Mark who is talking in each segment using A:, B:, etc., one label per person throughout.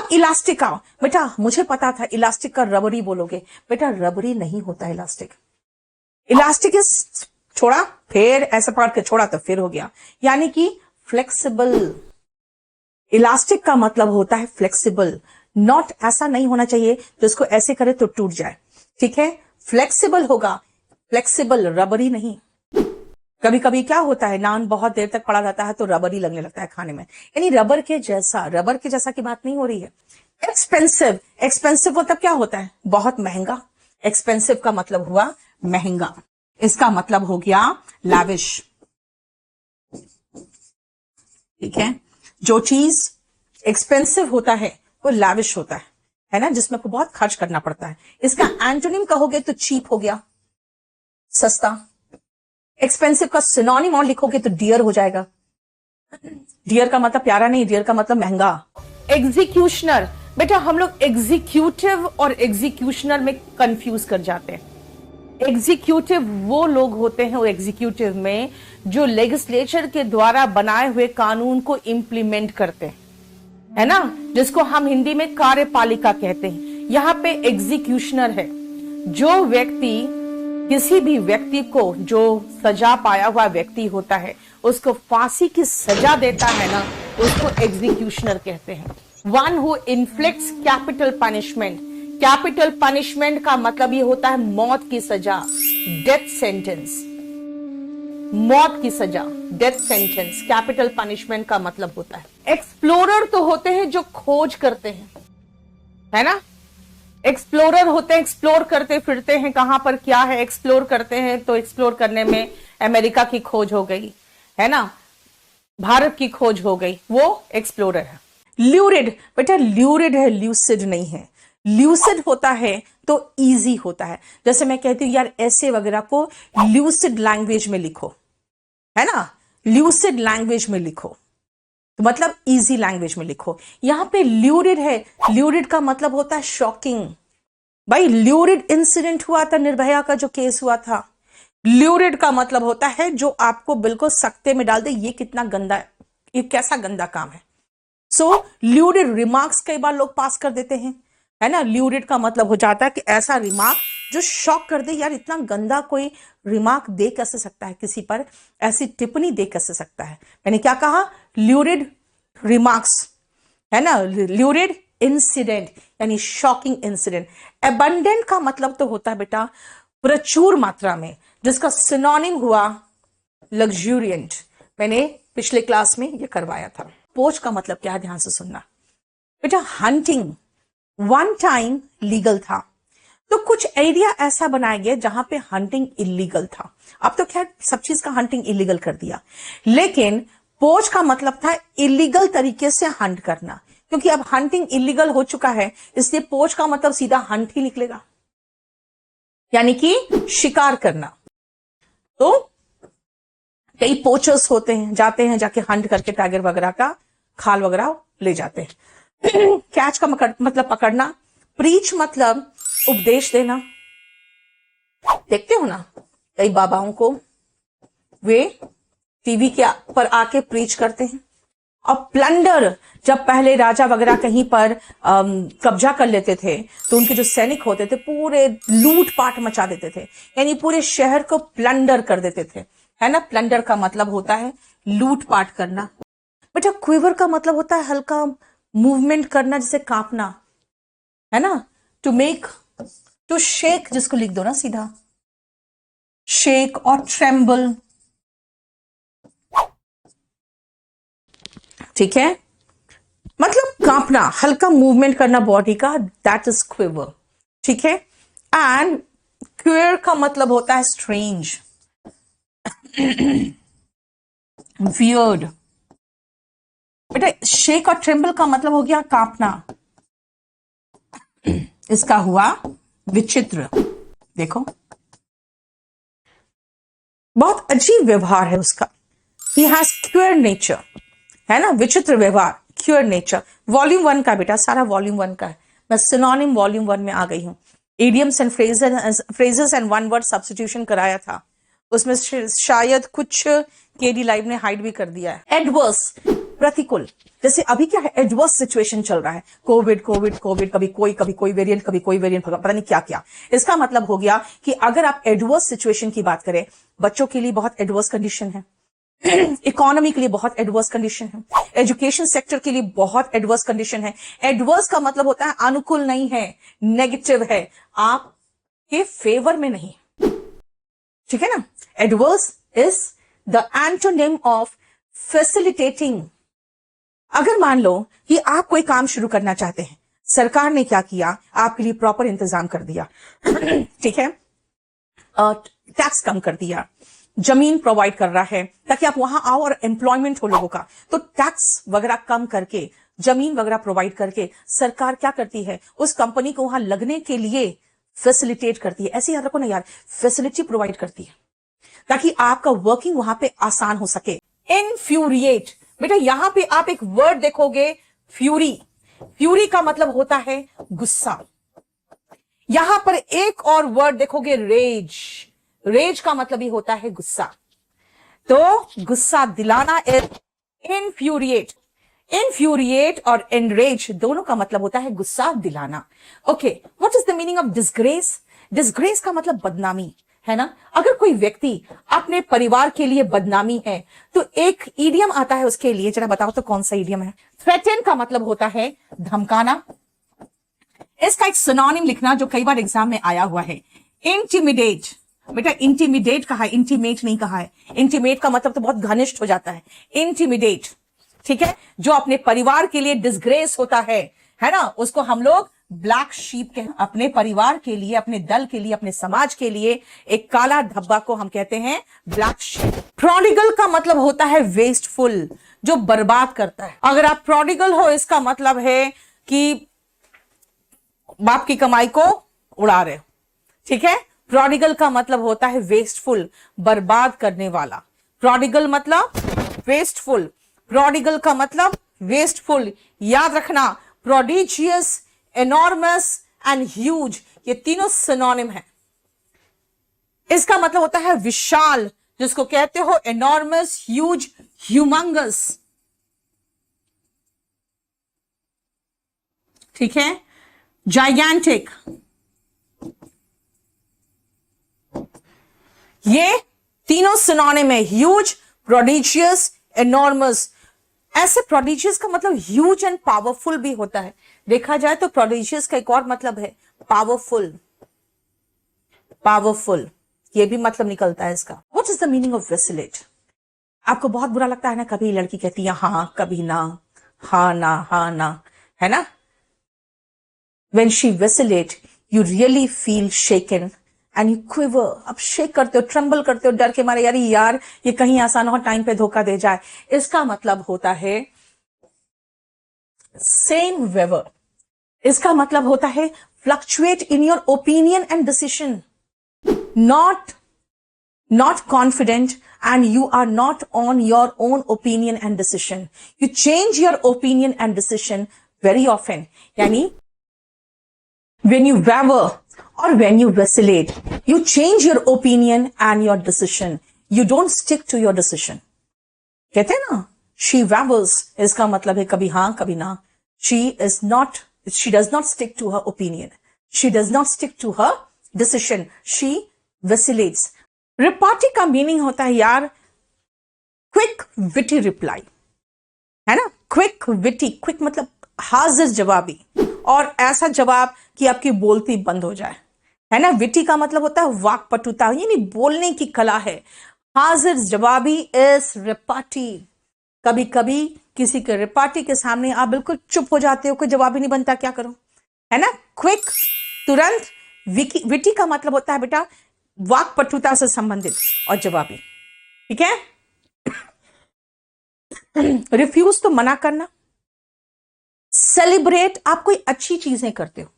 A: अब इलास्टिक आओ बेटा, मुझे पता था इलास्टिक का रबरी बोलोगे, बेटा रबरी नहीं होता इलास्टिक। इलास्टिक इज छोड़ा फिर ऐसा पकड़ के छोड़ा तो फिर हो गया, यानी कि फ्लेक्सिबल। इलास्टिक का मतलब होता है फ्लेक्सिबल, नॉट ऐसा नहीं होना चाहिए जिसको ऐसे करे तो टूट जाए, ठीक है, फ्लेक्सिबल होगा, फ्लेक्सिबल, रबरी नहीं। कभी कभी क्या होता है, नान बहुत देर तक पड़ा रहता है तो रबरी लगने लगता है खाने में, यानी रबर के जैसा की बात नहीं हो रही है। एक्सपेंसिव, एक्सपेंसिव मतलब क्या होता है, बहुत महंगा। एक्सपेंसिव का मतलब हुआ महंगा, इसका मतलब हो गया लैविश, ठीक है। जो चीज एक्सपेंसिव होता है वो लैविश होता है ना, जिसमें आपको बहुत खर्च करना पड़ता है। इसका एंटोनिम कहोगे तो चीप हो गया, सस्ता। एक्सपेंसिव का सिनोनिम और लिखोगे तो डियर हो जाएगा। डियर का मतलब प्यारा नहीं, डियर का मतलब महंगा। एग्जीक्यूशनर, बेटा हम लोग एग्जीक्यूटिव और एग्जीक्यूशनर में कंफ्यूज कर जाते हैं। एग्जीक्यूटिव वो लोग होते हैं, वो एग्जीक्यूटिव में जो लेजिस्लेचर के द्वारा बनाए हुए कानून को इंप्लीमेंट करते हैं, है ना, जिसको हम हिंदी में कार्यपालिका कहते हैं। यहाँ पे एग्जीक्यूशनर है जो व्यक्ति, किसी भी व्यक्ति को जो सजा पाया हुआ व्यक्ति होता है उसको फांसी की सजा देता है ना, उसको एग्जीक्यूशनर कहते हैं। One who inflicts capital punishment. Capital punishment का मतलब ये होता है मौत की सजा, डेथ सेंटेंस, मौत की सजा, डेथ सेंटेंस, कैपिटल पनिशमेंट का मतलब होता है। एक्सप्लोरर तो होते हैं जो खोज करते हैं, है ना, एक्सप्लोरर होते हैं, एक्सप्लोर करते फिरते हैं कहां पर क्या है, एक्सप्लोर करते हैं तो एक्सप्लोर करने में अमेरिका की खोज हो गई, है ना, भारत की खोज हो गई, वो एक्सप्लोरर है। ल्यूरिड, बेटा ल्यूरिड है, ल्यूसिड नहीं है। ल्यूसिड होता है तो इजी होता है, जैसे मैं कहती हूं यार ऐसे वगैरह को ल्यूसिड लैंग्वेज में लिखो, है ना, ल्यूसिड लैंग्वेज में लिखो, तो मतलब इजी लैंग्वेज में लिखो। यहां पे ल्यूरिड है, ल्यूरिड का मतलब होता है शॉकिंग। भाई ल्यूरिड इंसिडेंट हुआ था, निर्भया का जो केस हुआ था, ल्यूरिड का मतलब होता है जो आपको बिल्कुल सकते में डाल दे, ये कितना गंदा, ये कैसा गंदा काम है। सो ल्यूरिड रिमार्क्स कई बार लोग पास कर देते हैं, है ना, ल्यूरिड का मतलब हो जाता है कि ऐसा रिमार्क जो शॉक कर दे, यार इतना गंदा कोई रिमार्क दे कैसे सकता है किसी पर, ऐसी टिप्पणी दे कैसे सकता है। मैंने क्या कहा, ल्यूरिड रिमार्क्स, है ना, ल्यूरिड इंसिडेंट यानी शॉकिंग इंसिडेंट। एबंडेंट का मतलब तो होता है बेटा प्रचुर मात्रा में, जिसका सिनोनिम हुआ लग्जूरियंट। मैंने पिछले क्लास में ये करवाया था। पोच का मतलब क्या है, ध्यान से सुनना बेटा। हंटिंग वन टाइम लीगल था, तो कुछ एरिया ऐसा बनाया गया जहां पे हंटिंग इलीगल था। अब तो खैर सब चीज का हंटिंग इलीगल कर दिया, लेकिन पोच का मतलब था इलीगल तरीके से हंट करना, क्योंकि अब हंटिंग इलीगल हो चुका है, इसलिए पोच का मतलब सीधा हंट ही निकलेगा, यानी कि शिकार करना। तो कई पोचर्स होते हैं, जाते हैं जाके हंट करके टाइगर वगैरह का खाल वगैरह ले जाते हैं। कैच का मतलब पकड़ना, प्रीच मतलब उपदेश देना। देखते हो ना कई बाबाओं को, वे टीवी के पर आके प्रीच करते हैं। और प्लंडर, जब पहले राजा वगैरह कहीं पर कब्जा कर लेते थे तो उनके जो सैनिक होते थे पूरे लूटपाट मचा देते थे, यानी पूरे शहर को प्लंडर कर देते थे, है ना। प्लंडर का मतलब होता है लूटपाट करना। बेटा क्विवर का मतलब होता है हल्का मूवमेंट करना, जैसे कांपना, है ना। टू मेक, टू शेक, जिसको लिख दो ना सीधा, शेक और ट्रेम्बल, ठीक है, मतलब कांपना, हल्का मूवमेंट करना बॉडी का, दैट इज क्विवर, ठीक है। एंड क्वेयर का मतलब होता है स्ट्रेंज, वियर्ड। बेटा शेक और ट्रेम्बल का मतलब हो गया कांपना, इसका हुआ विचित्र। देखो बहुत अजीब व्यवहार है उसका, ही हैज क्यूर नेचर, है ना, विचित्र व्यवहार, क्यूर नेचर। वॉल्यूम 1 का बेटा, सारा वॉल्यूम 1 का है, मैं सिनोनिम वॉल्यूम 1 में आ गई हूं। Idioms and phrases and one word substitution कराया था, उसमें शायद कुछ केडी लाइव ने हाइड भी कर दिया है। एडवर्स, प्रतिकूल, जैसे अभी क्या है, एडवर्स सिचुएशन चल रहा है, कोविड कोविड कोविड, कभी कोई वेरिएंट, कभी कोई वेरिएंट, पता नहीं क्या क्या। इसका मतलब हो गया कि अगर आप एडवर्स सिचुएशन की बात करें, बच्चों के लिए बहुत एडवर्स कंडीशन है, इकोनॉमी के लिए बहुत एडवर्स कंडीशन है, एजुकेशन सेक्टर के लिए बहुत एडवर्स कंडीशन है। एडवर्स का मतलब होता है अनुकूल नहीं है, नेगेटिव है, आपके फेवर में नहीं, ठीक है ना। Adverse is the antonym of facilitating. अगर मान लो कि आप कोई काम शुरू करना चाहते हैं, सरकार ने क्या किया, आपके लिए प्रॉपर इंतजाम कर दिया, ठीक है, टैक्स कम कर दिया, जमीन प्रोवाइड कर रहा है ताकि आप वहां आओ और एम्प्लॉयमेंट हो लोगों का, तो टैक्स वगैरह कम करके, जमीन वगैरह प्रोवाइड करके सरकार क्या करती है, उस कंपनी को वहां लगने के लिए फैसिलिटेट करती है। ऐसे याद रखो ना यार, फैसिलिटी प्रोवाइड करती है ताकि आपका वर्किंग वहां पे आसान हो सके। इनफ्यूरिएट, बेटा यहां पे आप एक वर्ड देखोगे, फ्यूरी। फ्यूरी का मतलब होता है गुस्सा। यहां पर एक और वर्ड देखोगे, रेज। रेज का मतलब ही होता है गुस्सा। तो गुस्सा दिलाना इज इनफ्यूरिएट। इनफ्यूरिएट और एनरेज दोनों का मतलब होता है गुस्सा दिलाना। Okay, what is the meaning of disgrace? Disgrace का मतलब बदनामी है ना। अगर कोई व्यक्ति अपने परिवार के लिए बदनामी है तो एक इडियम आता है उसके लिए, जरा बताओ तो कौन सा इडियम है? थ्रेटन का मतलब होता है धमकाना। इसका एक सिनोनिम लिखना जो कई बार एग्जाम में आया हुआ है, इंटिमिडेट। बेटा इंटिमिडेट कहा है, इंटीमेट नहीं कहा है। इंटीमेट का मतलब तो बहुत घनिष्ठ हो जाता है, इंटिमिडेट, ठीक है। जो अपने परिवार के लिए डिसग्रेस होता है ना, उसको हम लोग ब्लैक शीप के, अपने परिवार के लिए, अपने दल के लिए, अपने समाज के लिए एक काला धब्बा को हम कहते हैं ब्लैक शीप। प्रोडिगल का मतलब होता है वेस्टफुल, जो बर्बाद करता है। अगर आप प्रोडिगल हो, इसका मतलब है कि बाप की कमाई को उड़ा रहे हो, ठीक है। प्रोडिगल का मतलब होता है वेस्टफुल, बर्बाद करने वाला। प्रोडिगल मतलब वेस्टफुल, प्रोडिगल का मतलब वेस्टफुल। याद रखना, प्रोडिजियस, एनॉर्मस एंड ह्यूज, ये तीनों सिनोनिम है। इसका मतलब होता है विशाल, जिसको कहते हो एनॉर्मस, ह्यूज, ह्यूमंगस, ठीक है, जाइगैंटिक। ये तीनों सिनोनिम है, ह्यूज, प्रोडिजियस, एनॉर्मस। ऐसे प्रोडिजियस का मतलब ह्यूज एंड पावरफुल भी होता है। देखा जाए तो प्रोडिजियस का एक और मतलब है पावरफुल। पावरफुल ये भी मतलब निकलता है इसका। What is the meaning of vacillate? आपको बहुत बुरा लगता है ना, कभी लड़की कहती है हाँ कभी ना, हाँ ना, है ना। When she vacillate, you really feel shaken and you quiver. अब शेक करते हो, ट्रम्बल करते हो डर के मारे, यार ये कहीं ऐसा ना हो टाइम पे धोखा दे जाए। इसका मतलब होता है सेम वेवर। इसका मतलब होता है fluctuate in your opinion and decision, not confident, and you are not on your own opinion and decision. You change your opinion and decision very often. यानी when you waver or when you vacillate, you change your opinion and your decision. You don't stick to your decision. कहते हैं ना, she wavers, इसका मतलब है कभी हाँ कभी ना. She does not stick to her opinion. She does not stick to her decision. She vacillates. Repartee का मीनिंग होता है यार क्विक विटी रिप्लाई, है ना. क्विक विटी, क्विक मतलब हाजिर जवाबी, और ऐसा जवाब कि आपकी बोलती बंद हो जाए, है ना. विटी का मतलब होता है वाक्पटुता, यानी बोलने की कला है. हाजिर जवाबी इज रिपार्टी. कभी कभी किसी के रिपार्टी के सामने आप बिल्कुल चुप हो जाते हो, कोई जवाब ही नहीं बनता, क्या करो, है ना. क्विक, तुरंत. विटी का मतलब होता है बेटा वाक्पटुता से संबंधित और जवाबी, ठीक है. रिफ्यूज तो मना करना. सेलिब्रेट, आप कोई अच्छी चीजें करते हो,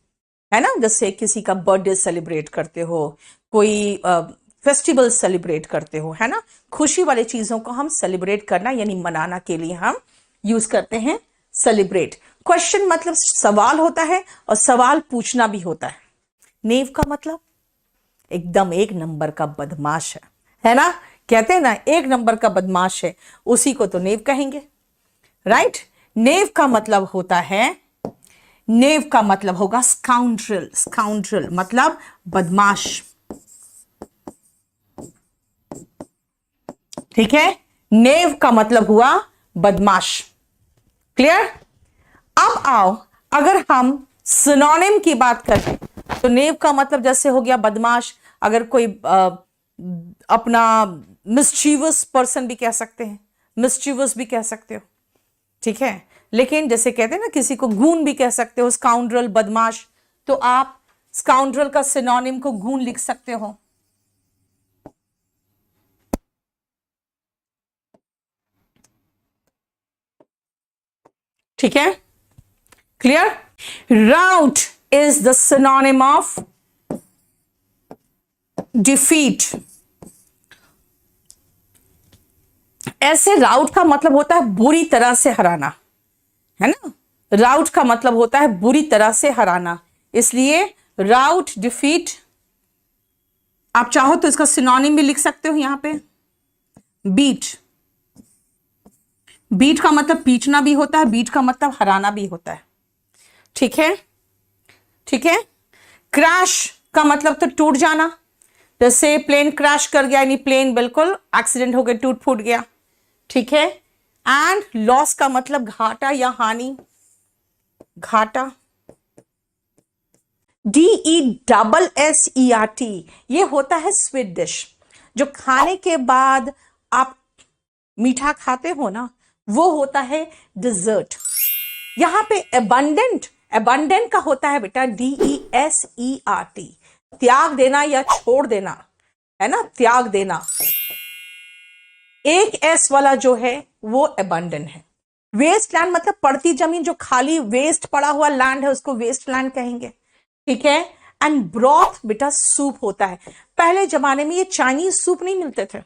A: है ना. जैसे किसी का बर्थडे सेलिब्रेट करते हो, कोई फेस्टिवल सेलिब्रेट करते हो, है ना. खुशी वाली चीजों को हम सेलिब्रेट करना यानी मनाना के लिए हम यूज करते हैं सेलिब्रेट. क्वेश्चन मतलब सवाल होता है और सवाल पूछना भी होता है. नेव का मतलब एकदम एक नंबर का बदमाश है ना. कहते हैं ना एक नंबर का बदमाश है, उसी को तो नेव कहेंगे. राइट। नेव का मतलब होता है, नेव का मतलब होगा स्काउंड्रल, स्काउंड्रल मतलब बदमाश, ठीक है। नेव का मतलब हुआ बदमाश, क्लियर। अब आओ, अगर हम सिनोनिम की बात करें तो नेव का मतलब जैसे हो गया बदमाश, अगर कोई अपना मिस्चीवस पर्सन भी कह सकते हैं, मिस्चीवस भी कह सकते हो, ठीक है। लेकिन जैसे कहते हैं ना, किसी को गून भी कह सकते हो, स्काउंड्रल बदमाश, तो आप स्काउंड्रल का सिनोनिम को गून लिख सकते हो, ठीक है, clear. Route is the synonym of defeat. ऐसे राउट का मतलब होता है बुरी तरह से हराना, है ना। राउट का मतलब होता है बुरी तरह से हराना, इसलिए राउट डिफीट। आप चाहो तो इसका सिनोनिम भी लिख सकते हो यहां पे, बीट। बीट का मतलब पीटना भी होता है, बीट का मतलब हराना भी होता है, ठीक है, ठीक है। क्रैश का मतलब तो टूट जाना, जैसे प्लेन क्रैश कर गया, यानी प्लेन बिल्कुल एक्सीडेंट हो गया, टूट फूट गया, ठीक है। एंड लॉस का मतलब घाटा या हानि, घाटा। DESSERT ये होता है स्वीट डिश, जो खाने के बाद आप मीठा खाते हो ना, वो होता है डिजर्ट। यहां पे अबंडेंट, अबंडेंट का होता है बेटा DESERT, त्याग देना या छोड़ देना, है ना, त्याग देना। एक एस वाला जो है वो अबंडेंट है। वेस्ट लैंड मतलब पड़ती जमीन, जो खाली वेस्ट पड़ा हुआ लैंड है उसको वेस्ट लैंड कहेंगे, ठीक है। एंड ब्रॉथ बेटा सूप होता है। पहले जमाने में ये चाइनीज सूप नहीं मिलते थे,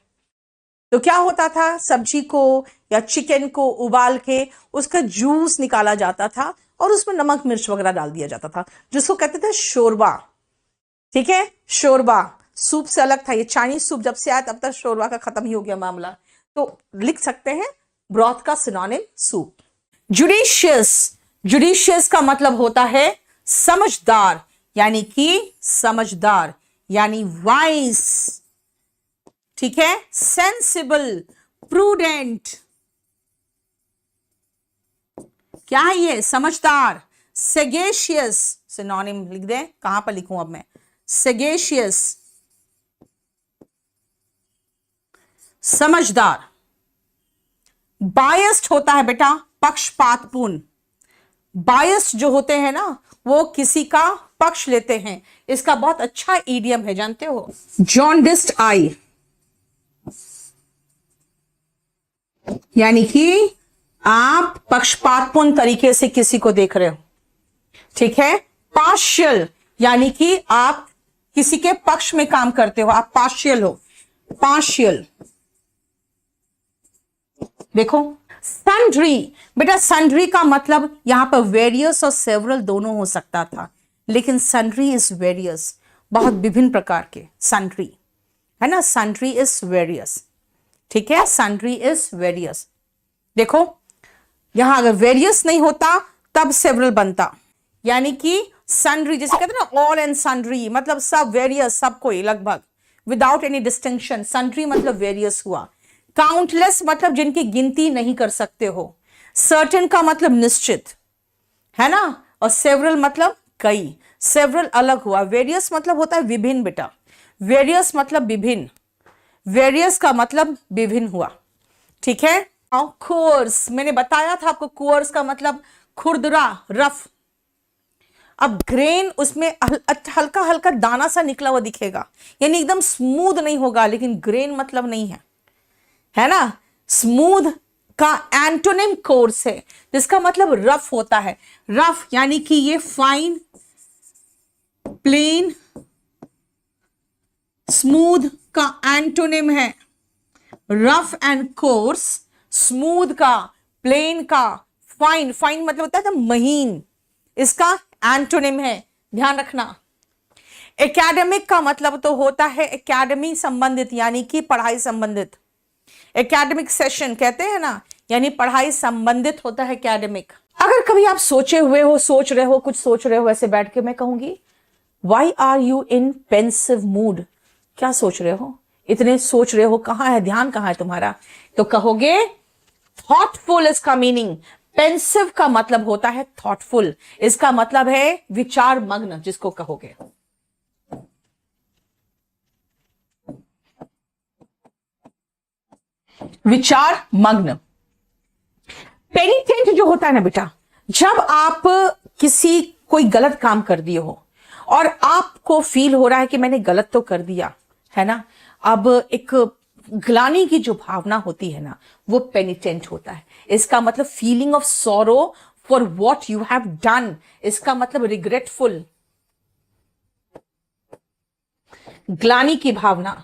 A: तो क्या होता था, सब्जी को या चिकन को उबाल के उसका जूस निकाला जाता था और उसमें नमक मिर्च वगैरह डाल दिया जाता था, जिसको कहते थे शोरबा, ठीक है। शोरबा सूप से अलग था, ये चाइनीज सूप जब से आया तब तक शोरबा का खत्म ही हो गया मामला, तो लिख सकते हैं ब्रॉथ का सिनोनिम सूप। जुडिशियस, जुडिशियस का मतलब होता है समझदार, यानी कि समझदार, यानी वाइज, ठीक है। सेंसिबल, प्रूडेंट, क्या है ये, समझदार। सेगेशियस सिनोनिम लिख दे, कहां पर लिखूं अब मैं, सेगेशियस समझदार। बायस्ड होता है बेटा पक्षपातपूर्ण, बायस्ड जो होते हैं ना वो किसी का पक्ष लेते हैं, इसका बहुत अच्छा ईडियम है, जानते हो, जॉन्डिस्ड आई, यानी कि आप पक्षपातपूर्ण तरीके से किसी को देख रहे हो, ठीक है। पार्शियल यानी कि आप किसी के पक्ष में काम करते हो, आप पार्शियल हो, पार्शियल। देखो सन्ड्री, बेटा सन्ड्री का मतलब यहां पर वेरियस और सेवरल दोनों हो सकता था, लेकिन सन्ड्री इज वेरियस, बहुत विभिन्न प्रकार के सन्ड्री, है ना, सन्ड्री इज वेरियस, ठीक है, सन्ड्री इज वेरियस। देखो यहां अगर वेरियस नहीं होता तब सेवरल बनता, यानी कि सन्ड्री जैसे कहते हैं ना, ऑल एंड सन्ड्री मतलब सब, वेरियस सब कोई, लगभग, विदाउट एनी डिस्टिंक्शन, सन्ड्री मतलब वेरियस हुआ। काउंटलेस मतलब जिनकी गिनती नहीं कर सकते हो। सर्टेन का मतलब निश्चित, है ना, और सेवरल मतलब कई, सेवरल अलग हुआ। वेरियस मतलब होता है विभिन्न बेटा, वेरियस मतलब विभिन्न, वेरियस का मतलब विभिन्न हुआ, ठीक है। कोर्स मैंने बताया था आपको, कोर्स का मतलब खुरदरा, रफ। अब ग्रेन उसमें हल्का हल्का दाना सा निकला हुआ दिखेगा, यानी एकदम स्मूथ नहीं होगा, लेकिन ग्रेन मतलब नहीं है, है ना। स्मूथ का एंटोनिम कोर्स है, जिसका मतलब रफ होता है। रफ यानी कि ये फाइन, प्लेन, स्मूथ का एंटोनिम है रफ एंड कोर्स। स्मूथ का, प्लेन का, फाइन, फाइन मतलब होता है महीन, इसका एंटोनिम है, ध्यान रखना। एकेडमिक का मतलब तो होता है एकेडमी संबंधित, यानी कि पढ़ाई संबंधित। एकेडमिक सेशन कहते हैं ना यानी पढ़ाई संबंधित होता है, एकेडमिक। अगर कभी आप सोचे हुए हो, सोच रहे हो, कुछ सोच रहे हो ऐसे बैठ के, मैं कहूंगी why are you in pensive mood, क्या सोच रहे हो, इतने सोच रहे हो, कहां है ध्यान, कहां है तुम्हारा? तो कहोगे थॉटफुल, इसका मीनिंग। पेंसिव का मतलब होता है थॉटफुल, इसका मतलब है विचार मग्न, जिसको कहोगे। विचार मग्न। पेनिटेंट जो होता है ना बेटा, जब आप किसी कोई गलत काम कर दिए हो और आपको फील हो रहा है कि मैंने गलत तो कर दिया है ना, अब एक ग्लानि की जो भावना होती है ना, वो पेनिटेंट होता है। इसका मतलब feeling of sorrow for what you have done, इसका मतलब रिग्रेटफुल, ग्लानि की भावना।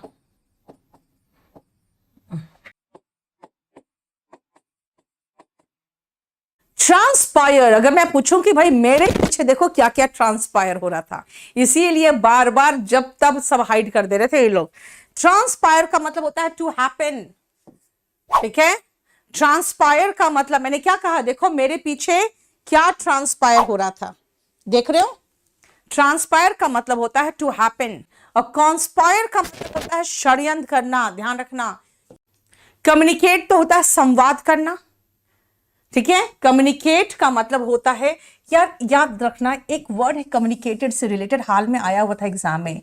A: ट्रांसपायर, अगर मैं पूछूं कि भाई मेरे पीछे देखो क्या क्या ट्रांसपायर हो रहा था, इसीलिए बार बार जब तब सब हाइड कर दे रहे थे ये लोग। ट्रांसपायर का मतलब होता है टू हैपन, ठीक है। ट्रांसपायर का मतलब, मैंने क्या कहा, देखो मेरे पीछे क्या ट्रांसपायर हो रहा था, देख रहे हो। ट्रांसपायर का मतलब होता है टू हैपन, और कॉन्स्पायर का मतलब होता है षड्यंत्र करना, ध्यान रखना। कम्युनिकेट तो होता है संवाद करना, ठीक है। कम्युनिकेट का मतलब होता है, यार याद रखना, एक वर्ड है कम्युनिकेटेड से रिलेटेड, हाल में आया हुआ था एग्जाम में,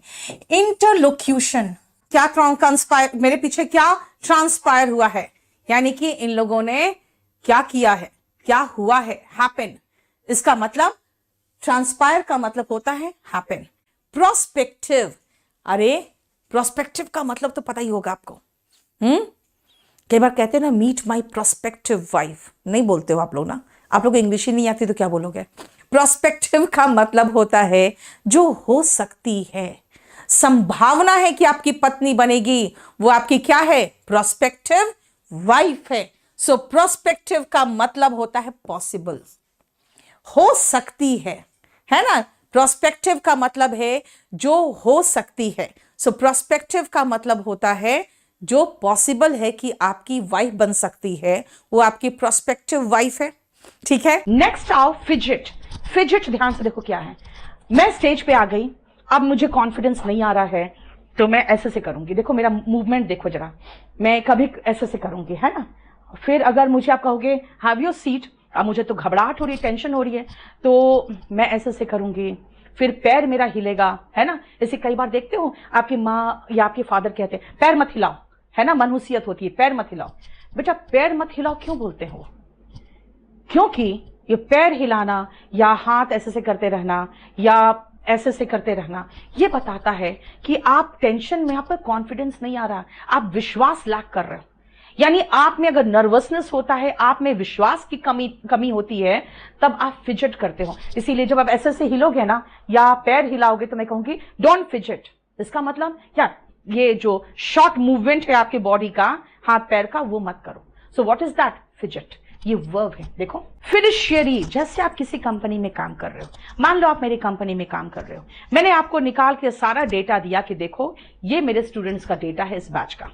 A: इंटरलोक्यूशन। क्या ट्रांसपायर, मेरे पीछे क्या ट्रांसपायर हुआ है, यानी कि इन लोगों ने क्या किया है, क्या हुआ है, हैपन। इसका मतलब ट्रांसपायर का मतलब होता है हैपन। प्रोस्पेक्टिव, अरे प्रोस्पेक्टिव का मतलब तो पता ही होगा आपको। कई बार कहते हैं ना, मीट माई प्रोस्पेक्टिव वाइफ, नहीं बोलते हो आप लोग ना, आप लोग को इंग्लिश ही नहीं आती तो क्या बोलोगे। प्रोस्पेक्टिव का मतलब होता है जो हो सकती है, संभावना है कि आपकी पत्नी बनेगी, वो आपकी क्या है, प्रोस्पेक्टिव वाइफ है। सो प्रोस्पेक्टिव का मतलब होता है पॉसिबल, हो सकती है ना। प्रोस्पेक्टिव का मतलब है जो हो सकती है। सो प्रोस्पेक्टिव का मतलब होता है जो पॉसिबल है कि आपकी वाइफ बन सकती है, वो आपकी प्रोस्पेक्टिव वाइफ है, ठीक है। नेक्स्ट आओ फिजिट। फिजिट ध्यान से देखो क्या है। मैं स्टेज पे आ गई, अब मुझे कॉन्फिडेंस नहीं आ रहा है, तो मैं ऐसे से करूंगी, देखो मेरा मूवमेंट देखो जरा, मैं कभी ऐसे से करूंगी, है ना। फिर अगर मुझे आप कहोगे हैव योर सीट, अब मुझे तो घबराहट हो रही है, टेंशन हो रही है, तो मैं ऐसे से करूंगी, फिर पैर मेरा हिलेगा, है ना। ऐसे कई बार देखते हो आपकी माँ या आपके फादर कहते हैं पैर मत हिलाओ, है ना, मनहुसियत होती है, पैर मत हिलाओ। बेटा पैर मत हिलाओ क्यों बोलते हो, क्योंकि ये पैर हिलाना या हाथ ऐसे से करते रहना या ऐसे से करते रहना, ये बताता है कि आप टेंशन में, आप पर कॉन्फिडेंस नहीं आ रहा, आप विश्वास लैक कर रहे हो। यानी आप में अगर नर्वसनेस होता है, आप में विश्वास की कमी होती है, तब आप फिजिट करते हो। इसीलिए जब आप ऐसे से हिलोगे ना या पैर हिलाओगे, तो मैं कहूंगी डोंट फिजिट। इसका मतलब क्या, ये जो शॉर्ट मूवमेंट है आपके बॉडी का, हाथ पैर का, वो मत करो। So what is that, fidget, ये वर्ब है। देखो फिडुशियरी, जैसे आप किसी कंपनी में काम कर रहे हो, मान लो आप मेरी कंपनी में काम कर रहे हो, मैंने आपको निकाल के सारा डेटा दिया कि देखो ये मेरे स्टूडेंट्स का डेटा है इस बैच का,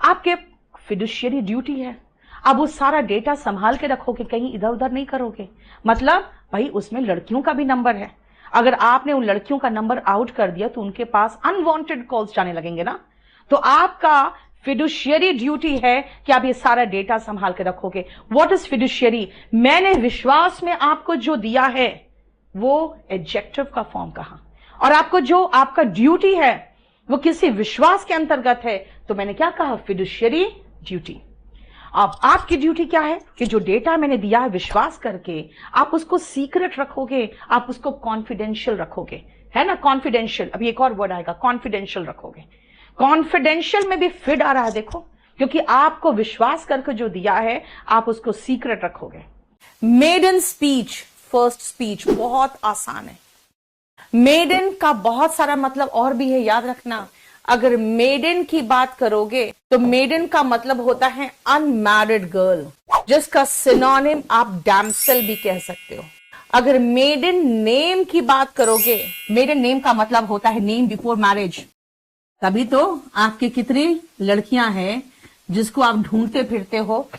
A: आपके फिडुशियरी ड्यूटी है, अब वो सारा डेटा संभाल के रखोगे, कहीं इधर उधर नहीं करोगे। मतलब भाई उसमें लड़कियों का भी नंबर है, अगर आपने उन लड़कियों का नंबर आउट कर दिया तो उनके पास अनवांटेड कॉल्स जाने लगेंगे ना। तो आपका फिडुशियरी ड्यूटी है कि आप ये सारा डेटा संभाल के रखोगे। व्हाट इज फिडुशियरी, मैंने विश्वास में आपको जो दिया है वो एडजेक्टिव का फॉर्म कहा, और आपको जो आपका ड्यूटी है वो किसी विश्वास के अंतर्गत है, तो मैंने क्या कहा, फिडुशियरी ड्यूटी। अब आपकी ड्यूटी क्या है कि जो डेटा मैंने दिया है विश्वास करके, आप उसको सीक्रेट रखोगे, आप उसको कॉन्फिडेंशियल रखोगे, है ना। कॉन्फिडेंशियल, अभी एक और वर्ड आएगा, कॉन्फिडेंशियल रखोगे। कॉन्फिडेंशियल में भी फिड आ रहा है, देखो, क्योंकि आपको विश्वास करके जो दिया है आप उसको सीक्रेट रखोगे। मेडन स्पीच, फर्स्ट स्पीच बहुत आसान है। मेडन का बहुत सारा मतलब और भी है, याद रखना। अगर मेडन की बात करोगे तो मेडन का मतलब होता है अनमैरिड गर्ल, जिसका सिनोनिम आप डैम्सेल भी कह सकते हो। अगर मेडन नेम की बात करोगे, मेडन नेम का मतलब होता है नेम बिफोर मैरिज। तभी तो आपकी कितनी लड़कियां हैं जिसको आप ढूंढते फिरते हो,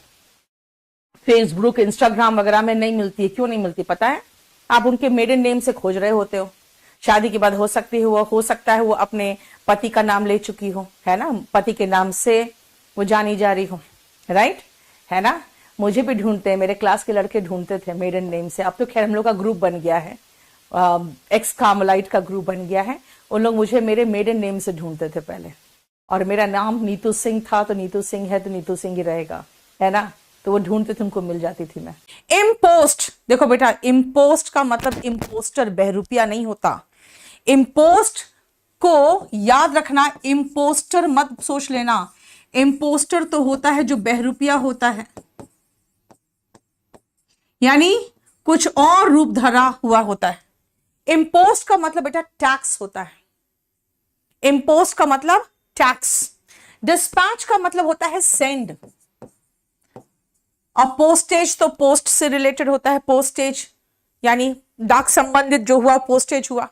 A: फेसबुक इंस्टाग्राम वगैरह में नहीं मिलती है। क्यों नहीं मिलती पता है? आप उनके मेडन नेम से खोज रहे होते हो। शादी के बाद हो सकता है वो अपने पति का नाम ले चुकी हो, है ना, पति के नाम से वो जानी जा रही हो, राइट, है ना। मुझे भी ढूंढते हैं, मेरे क्लास के लड़के ढूंढते थे मेडन नेम से। अब तो खैर हम लोग का ग्रुप बन गया है, एक्स कार्मेलाइट का ग्रुप बन गया है। उन लोग मुझे मेरे मेडन नेम से ढूंढते थे पहले, और मेरा नाम नीतू सिंह था तो नीतू सिंह है तो नीतू सिंह ही रहेगा, है ना। तो वो ढूंढते थे, उनको मिल जाती थी मैं। इम्पोस्ट, देखो बेटा, इम्पोस्ट का मतलब इम्पोस्टर, बहरूपिया नहीं होता। इम्पोस्ट को याद रखना, इम्पोस्टर मत सोच लेना। इम्पोस्टर तो होता है जो बहरूपिया होता है, यानी कुछ और रूप धरा हुआ होता है। इम्पोस्ट का मतलब बेटा टैक्स होता है। इम्पोस्ट का मतलब टैक्स। डिस्पैच का मतलब होता है सेंड, और पोस्टेज तो पोस्ट से रिलेटेड होता है। पोस्टेज यानी डाक संबंधित जो हुआ पोस्टेज हुआ,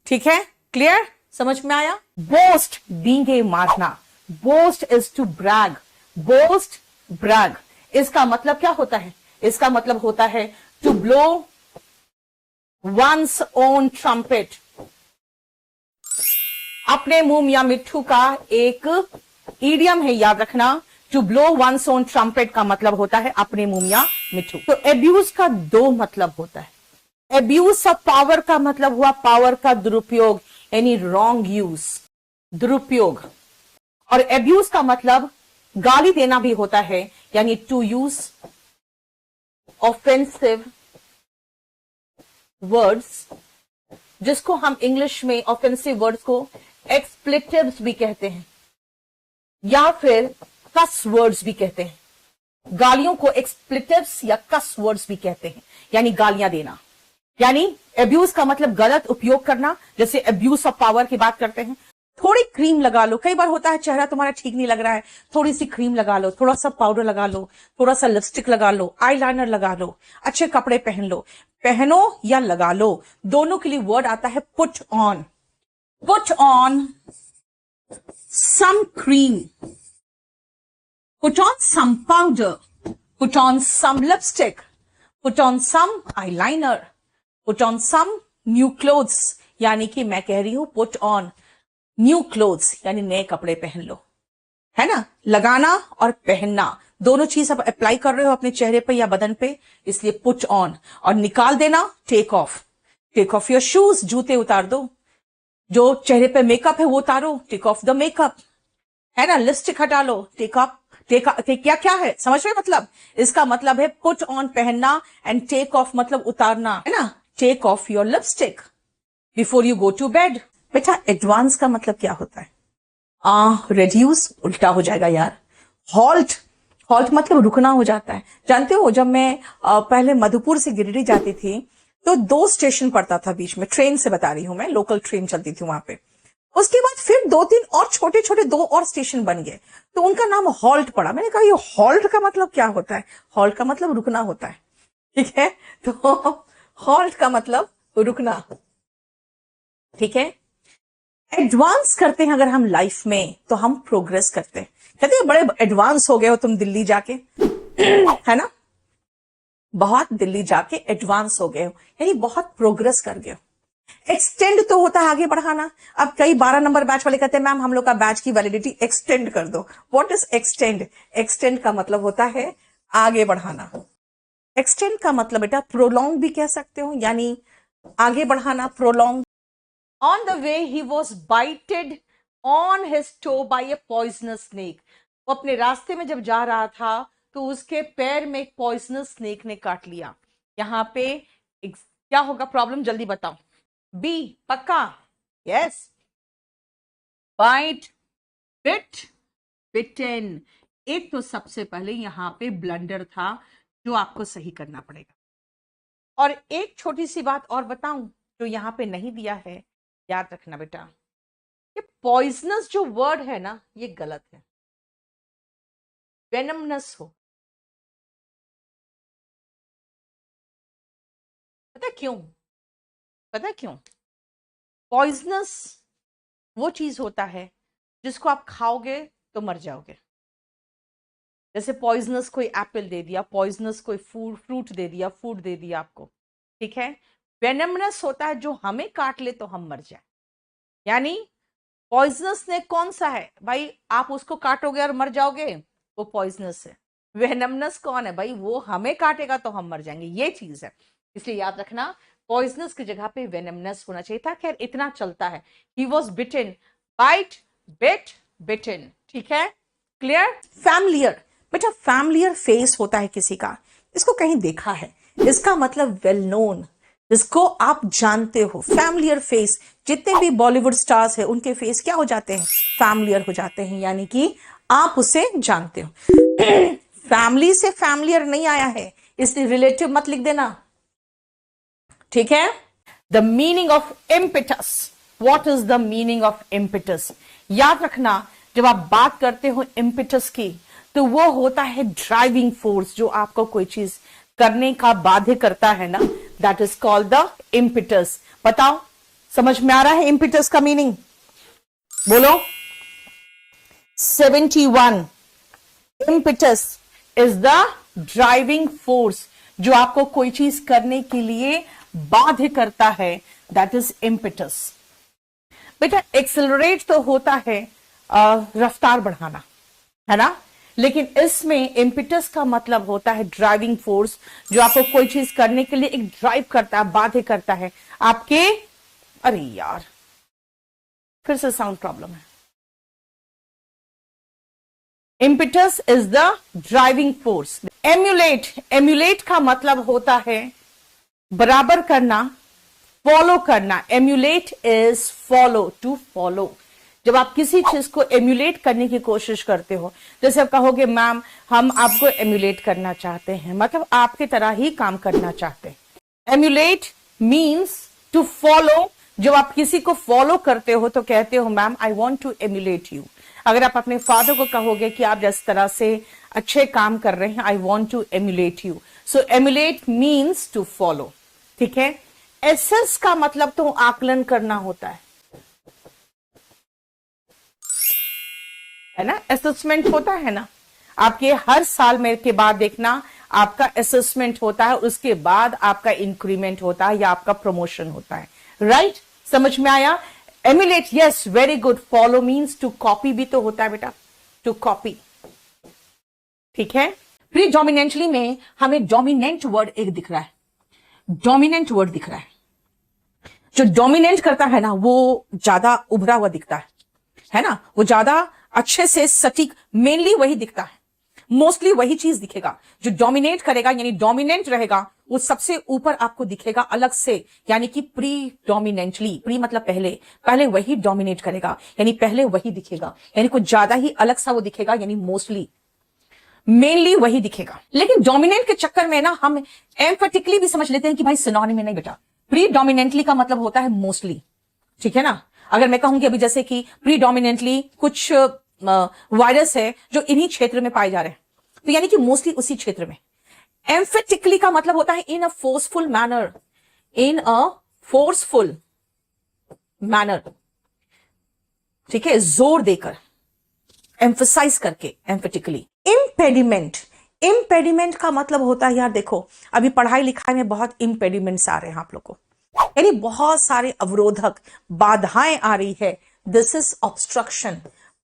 A: ठीक है, क्लियर, समझ में आया। बोस्ट, डींगे मारना। Boast is to brag. Boast, brag, इसका मतलब क्या होता है? इसका मतलब होता है to blow one's own trumpet. अपने मुंह या मिट्ठू का एक इडियम है, याद रखना। To blow one's own trumpet का मतलब होता है अपने मुंह या मिट्ठू। तो एब्यूज का दो मतलब होता है। एब्यूज ऑफ पावर का मतलब हुआ पावर का दुरुपयोग, यानी रॉन्ग यूज, दुरुपयोग। और एब्यूज का मतलब गाली देना भी होता है, यानी टू यूज ऑफेंसिव वर्ड्स, जिसको हम इंग्लिश में ऑफेंसिव वर्ड्स को एक्सप्लेटिव्स भी कहते हैं, या फिर कस वर्ड्स भी कहते हैं। गालियों को एक्सप्लेटिव्स या कस वर्ड्स भी कहते हैं, यानी गालियां देना। यानी एब्यूज का मतलब गलत उपयोग करना, जैसे एब्यूज ऑफ पावर की बात करते हैं। थोड़ी क्रीम लगा लो, कई बार होता है चेहरा तुम्हारा ठीक नहीं लग रहा है, थोड़ी सी क्रीम लगा लो, थोड़ा सा पाउडर लगा लो, थोड़ा सा लिपस्टिक लगा लो, आईलाइनर लगा लो, अच्छे कपड़े पहन लो। पहनो या लगा लो, दोनों के लिए वर्ड आता है put on. Put on some cream, put on some powder, put on some lipstick, put on some eyeliner, put on some new clothes। यानी कि मैं कह रही हूं put on new clothes, यानी नए कपड़े पहन लो, है ना। लगाना और पहनना दोनों चीज आप अप्लाई कर रहे हो अपने चेहरे पे या बदन पे, इसलिए put on। और निकाल देना take off। Take off your shoes, जूते उतार दो। जो चेहरे पे मेकअप है वो उतारो, टेक ऑफ द मेकअप, है ना। लिपस्टिक हटा लो, टेक ऑफ। क्या क्या है समझ में? मतलब इसका मतलब है पुट ऑन पहनना, एंड टेक ऑफ मतलब उतारना, है ना। Take off your lipstick before you go to bed. बेटा एडवांस का मतलब क्या होता है? रेड्यूस उल्टा हो जाएगा यार। हॉल्ट, हॉल्ट मतलब रुकना हो जाता है। जानते हो जब मैं पहले मधुपुर से गिरिडीह जाती थी तो 2 स्टेशन पड़ता था बीच में, ट्रेन से बता रही हूं मैं, लोकल ट्रेन चलती थी वहां पे। उसके बाद फिर 2-3 और छोटे छोटे 2 और स्टेशन बन गए, तो उनका नाम हॉल्ट पड़ा। मैंने कहा ये हॉल्ट का मतलब क्या होता है? हॉल्ट का मतलब रुकना होता है, ठीक है। तो हॉल्ट का मतलब रुकना, ठीक है। एडवांस करते हैं अगर हम लाइफ में तो हम प्रोग्रेस करते हैं। कहते हैं बड़े एडवांस हो गए हो तुम दिल्ली जाके, है ना, बहुत दिल्ली जाके एडवांस हो गए हो, यानी बहुत प्रोग्रेस कर गए हो। एक्सटेंड तो होता है आगे बढ़ाना। अब कई 12 नंबर बैच वाले कहते हैं मैम हम लोग का बैच की वैलिडिटी एक्सटेंड कर दो। What is extend? एक्सटेंड का मतलब होता है आगे बढ़ाना। एक्सटेंड का मतलब बेटा प्रोलॉन्ग भी कह सकते हो, यानी आगे बढ़ाना, prolong. On the way he was bited on his toe by a poisonous snake. वो अपने रास्ते में जब जा रहा था तो उसके पैर में एक पॉइजनस स्नेक ने काट लिया। यहां पे क्या होगा प्रॉब्लम, जल्दी बताओ। बी पक्का? यस, बाइट, बिट, बिटेन। एक तो सबसे पहले यहां पे ब्लंडर था जो आपको सही करना पड़ेगा। और एक छोटी सी बात और बताऊं जो यहां पे नहीं दिया है, याद रखना बेटा, ये पॉइजनस जो वर्ड है ना ये गलत है, वेनमनस हो। पता क्यों? पता क्यों? पॉइजनस वो चीज होता है जिसको आप खाओगे तो मर जाओगे, जैसे पॉइजनस कोई एप्पल दे दिया, पॉइजनस कोई फ्रूट दे दिया, फूड दे दिया आपको, ठीक है। वेनमनस होता है जो हमें काट ले तो हम मर जाए, यानी पॉइजनस ने कौन सा है भाई, आप उसको काटोगे और मर जाओगे, वो पॉइजनस है। वेनमनस कौन है भाई, वो हमें काटेगा तो हम मर जाएंगे, ये चीज है। इसलिए याद रखना पॉइजनस की जगह पे वेनमनस होना चाहिए था। खैर इतना चलता है, he was beaten, bite, bit, beaten, ठीक है, क्लियर। फैमिलियर, बेटा फैमिलियर फेस होता है किसी का, इसको कहीं देखा है, इसका मतलब वेल नोन, जिसको आप जानते हो। फैमिलियर फेस, जितने भी बॉलीवुड स्टार्स हैं उनके फेस क्या हो जाते हैं, फैमिलियर हो जाते हैं, यानी कि आप उसे जानते हो। फैमिली से फैमिलियर नहीं आया है, इसलिए रिलेटिव मत लिख देना, ठीक है। The meaning of impetus, what is the meaning of impetus, याद रखना जब आप बात करते हो इम्पिटस की, तो वो होता है ड्राइविंग फोर्स, जो आपको कोई चीज करने का बाध्य करता है ना, that is called the impetus. बताओ समझ में आ रहा है इम्पिटस का मीनिंग, बोलो। 71, impetus is the driving force, जो आपको कोई चीज करने के लिए बाध्य करता है, दैट इज इम्पिटस। बेटा एक्सेलरेट तो होता है रफ्तार बढ़ाना, है ना, लेकिन इसमें इम्पिटस का मतलब होता है ड्राइविंग फोर्स, जो आपको कोई चीज करने के लिए एक ड्राइव करता है, बाध्य करता है आपके। अरे यार फिर से साउंड प्रॉब्लम है। Impetus is the driving force. Emulate, emulate का मतलब होता है बराबर करना, फॉलो करना। Emulate is follow, to follow. जब आप किसी चीज को एम्युलेट करने की कोशिश करते हो, जैसे आप कहोगे मैम हम आपको एम्युलेट करना चाहते हैं, मतलब आपकी तरह ही काम करना चाहते हैं। Emulate means to follow. जब आप किसी को फॉलो करते हो तो कहते हो ma'am I want to emulate you. अगर आप अपने फादर को कहोगे कि आप जिस तरह से अच्छे काम कर रहे हैं, I want to emulate you. So emulate means to follow, ठीक है। एसेस का मतलब तो आकलन करना होता है ना, असेसमेंट होता है ना, आपके हर साल में के बाद देखना आपका असेसमेंट होता है, उसके बाद आपका इंक्रीमेंट होता है या आपका प्रमोशन होता है, राइट। समझ में आया। Emulate, yes, very good. Follow means to copy भी तो होता है बेटा, टू कॉपी, ठीक है। प्रीडोमिनेंटली में हमें डोमिनेंट वर्ड एक दिख रहा है, डोमिनेंट वर्ड दिख रहा है। जो डोमिनेंट करता है ना वो ज्यादा उभरा हुआ दिखता है ना, वो ज्यादा अच्छे से सटीक, मेनली वही दिखता है, मोस्टली वही चीज दिखेगा जो डोमिनेट करेगा, यानी डोमिनेंट रहेगा, वो सबसे ऊपर आपको दिखेगा अलग से, यानी कि प्रीडोमिनेंटली, प्री मतलब पहले, पहले वही डोमिनेट करेगा, यानी पहले वही दिखेगा, यानी कुछ ज्यादा ही अलग सा वो दिखेगा, यानी मोस्टली, मेनली वही दिखेगा। लेकिन डोमिनेंट के चक्कर में ना हम एम्फेटिकली भी समझ लेते हैं कि भाई सिनोनिम में नहीं बेटा, प्रीडोमिनेंटली का मतलब होता है मोस्टली, ठीक है ना। अगर मैं कहूंगी अभी जैसे कि प्रीडोमिनेंटली कुछ वायरस है जो इन्हीं क्षेत्र में पाए जा रहे हैं, तो यानी कि मोस्टली उसी क्षेत्र में। एम्फेटिकली का मतलब होता है इन अ फोर्सफुल मैनर, इन अ फोर्सफुल मैनर, ठीक है, जोर देकर, एम्फसाइज करके, एम्फेटिकली। इम्पेडिमेंट, इम्पेडिमेंट का मतलब होता है, यार देखो अभी पढ़ाई लिखाई में बहुत इम्पेडिमेंट्स आ रहे हैं आप लोग को, यानी बहुत सारे अवरोधक, बाधाएं आ रही है। दिस इज ऑब्स्ट्रक्शन,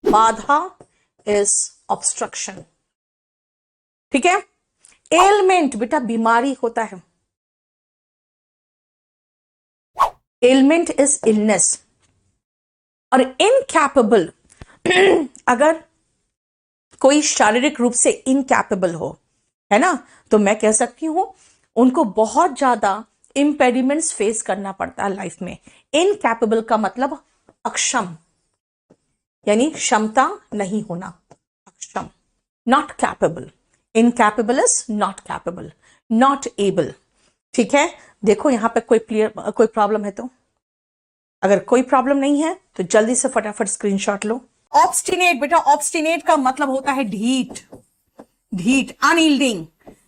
A: बाधा इज ऑब्स्ट्रक्शन, ठीक है। एलमेंट बेटा बीमारी होता है, एलमेंट इज इलनेस। और इनकैपेबल, अगर कोई शारीरिक रूप से इनकैपेबल हो, है ना, तो मैं कह सकती हूं उनको बहुत ज्यादा इंपेडिमेंट्स फेस करना पड़ता है लाइफ में। इनकैपेबल का मतलब अक्षम, यानी क्षमता नहीं होना, अक्षम, not capable. Incapable is not capable, not able, ठीक है। देखो यहां पे कोई प्रॉब्लम है तो, अगर कोई प्रॉब्लम नहीं है तो जल्दी से फटाफट स्क्रीनशॉट लो। ऑब्स्टिनेट, बेटा ऑब्स्टिनेट का मतलब होता है ढीठ, ढीठ, अनयील्डिंग,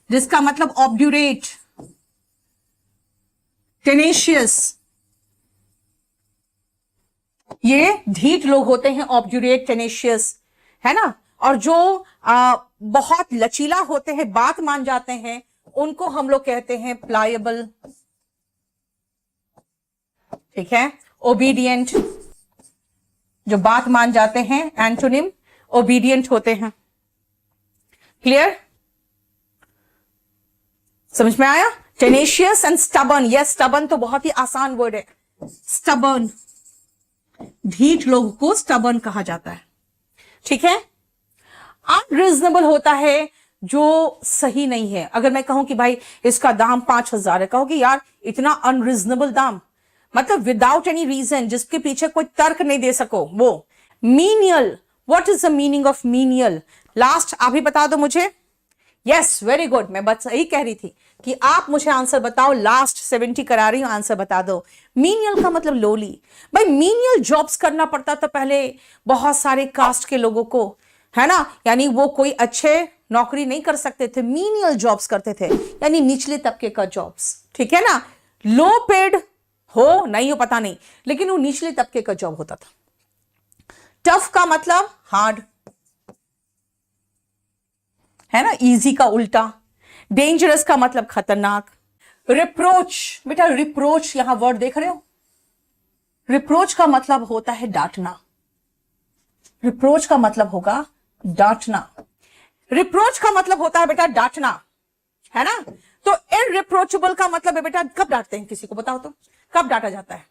A: जिसका मतलब ऑब्ड्यूरेट, टेनेशियस, ये ढीठ लोग होते हैं, ऑब्ड्यूरेट, टेनेशियस, है ना। और जो बहुत लचीला होते हैं, बात मान जाते हैं, उनको हम लोग कहते हैं प्लायबल। ठीक है, ओबीडियंट, जो बात मान जाते हैं, एंटोनिम ओबीडियंट होते हैं। क्लियर, समझ में आया? Tenacious and stubborn. Yes, stubborn तो बहुत ही आसान वर्ड है। स्टबर्न, ढीठ लोगों को स्टबर्न कहा जाता है। ठीक है, अनरीजनेबल होता है जो सही नहीं है। अगर मैं कहूं कि भाई इसका दाम 5,000 है, कहोगे यार इतना अनरीजनेबल दाम, मतलब विदाउट एनी रीजन, जिसके पीछे कोई तर्क नहीं दे सको, वो menial. What is the meaning of menial? Last आप ही बता दो मुझे। यस, वेरी गुड, मैं बस यही कह रही थी कि आप मुझे आंसर बताओ। लास्ट 70 करा रही हूं, आंसर बता दो। मीनियल का मतलब लोली। भाई मीनियल जॉब्स करना पड़ता था पहले बहुत सारे कास्ट के लोगों को, है ना, यानी वो कोई अच्छे नौकरी नहीं कर सकते थे, मीनियल जॉब्स करते थे, यानी निचले तबके का जॉब्स। ठीक है ना, लो पेड हो नहीं हो पता नहीं, लेकिन वो निचले तबके का जॉब होता था। टफ का मतलब हार्ड, है ना, इजी का उल्टा। डेंजरस का मतलब खतरनाक। रिप्रोच, बेटा रिप्रोच यहां वर्ड देख रहे हो? रिप्रोच का मतलब होता है डांटना। रिप्रोच का मतलब होगा डांटना। रिप्रोच का मतलब होता है बेटा डांटना, है ना। तो इररिप्रोचेबल का मतलब है बेटा, कब डांटते हैं किसी को बताओ तो? कब डांटा जाता है?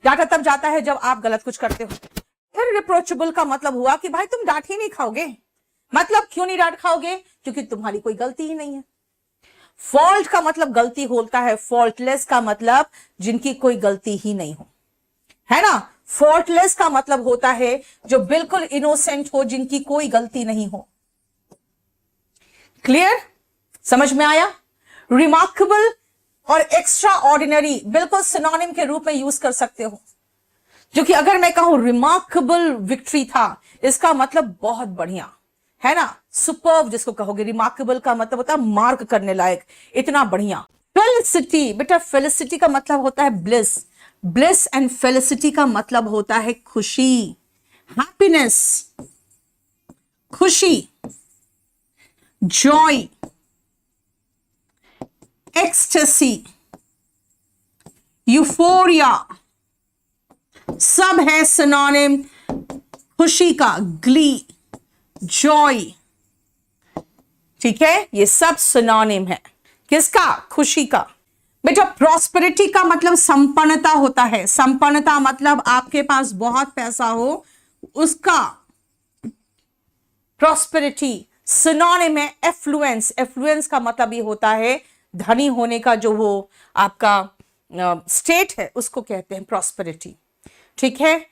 A: डांटा तब जाता है जब आप गलत कुछ करते हो। इररिप्रोचेबल का मतलब हुआ कि भाई तुम डांट ही नहीं खाओगे। मतलब क्यों नहीं डांट खाओगे? क्योंकि तुम्हारी कोई गलती ही नहीं है। फॉल्ट का मतलब गलती होता है। फॉल्टलेस का मतलब जिनकी कोई गलती ही नहीं हो, है ना। फॉल्टलेस का मतलब होता है जो बिल्कुल इनोसेंट हो, जिनकी कोई गलती नहीं हो। क्लियर, समझ में आया? रिमार्केबल और एक्स्ट्रा ऑर्डिनरी बिल्कुल सिनोनिम के रूप में यूज कर सकते हो। क्योंकि अगर मैं कहूं रिमार्केबल विक्ट्री था, इसका मतलब बहुत बढ़िया, है ना, सुपर्ब जिसको कहोगे। रिमार्केबल का मतलब होता है मार्क करने लायक, इतना बढ़िया। फेलिसिटी, बेटा फेलिसिटी का मतलब होता है ब्लिस। ब्लिस एंड फेलिसिटी का मतलब होता है खुशी, हैप्पीनेस, खुशी, जॉय, एक्सटेसी, यूफोरिया, सब है सिनोनिम खुशी का। ग्ली, जॉय, ठीक है, ये सब सिनोनिम है किसका? खुशी का। बेटा प्रॉस्पेरिटी का मतलब संपन्नता होता है। संपन्नता मतलब आपके पास बहुत पैसा हो, उसका प्रॉस्पेरिटी। सिनोनिम है एफ्लुएंस। एफ्लुएंस का मतलब ये होता है धनी होने का, जो वो आपका स्टेट है, उसको कहते हैं प्रॉस्पेरिटी। ठीक है,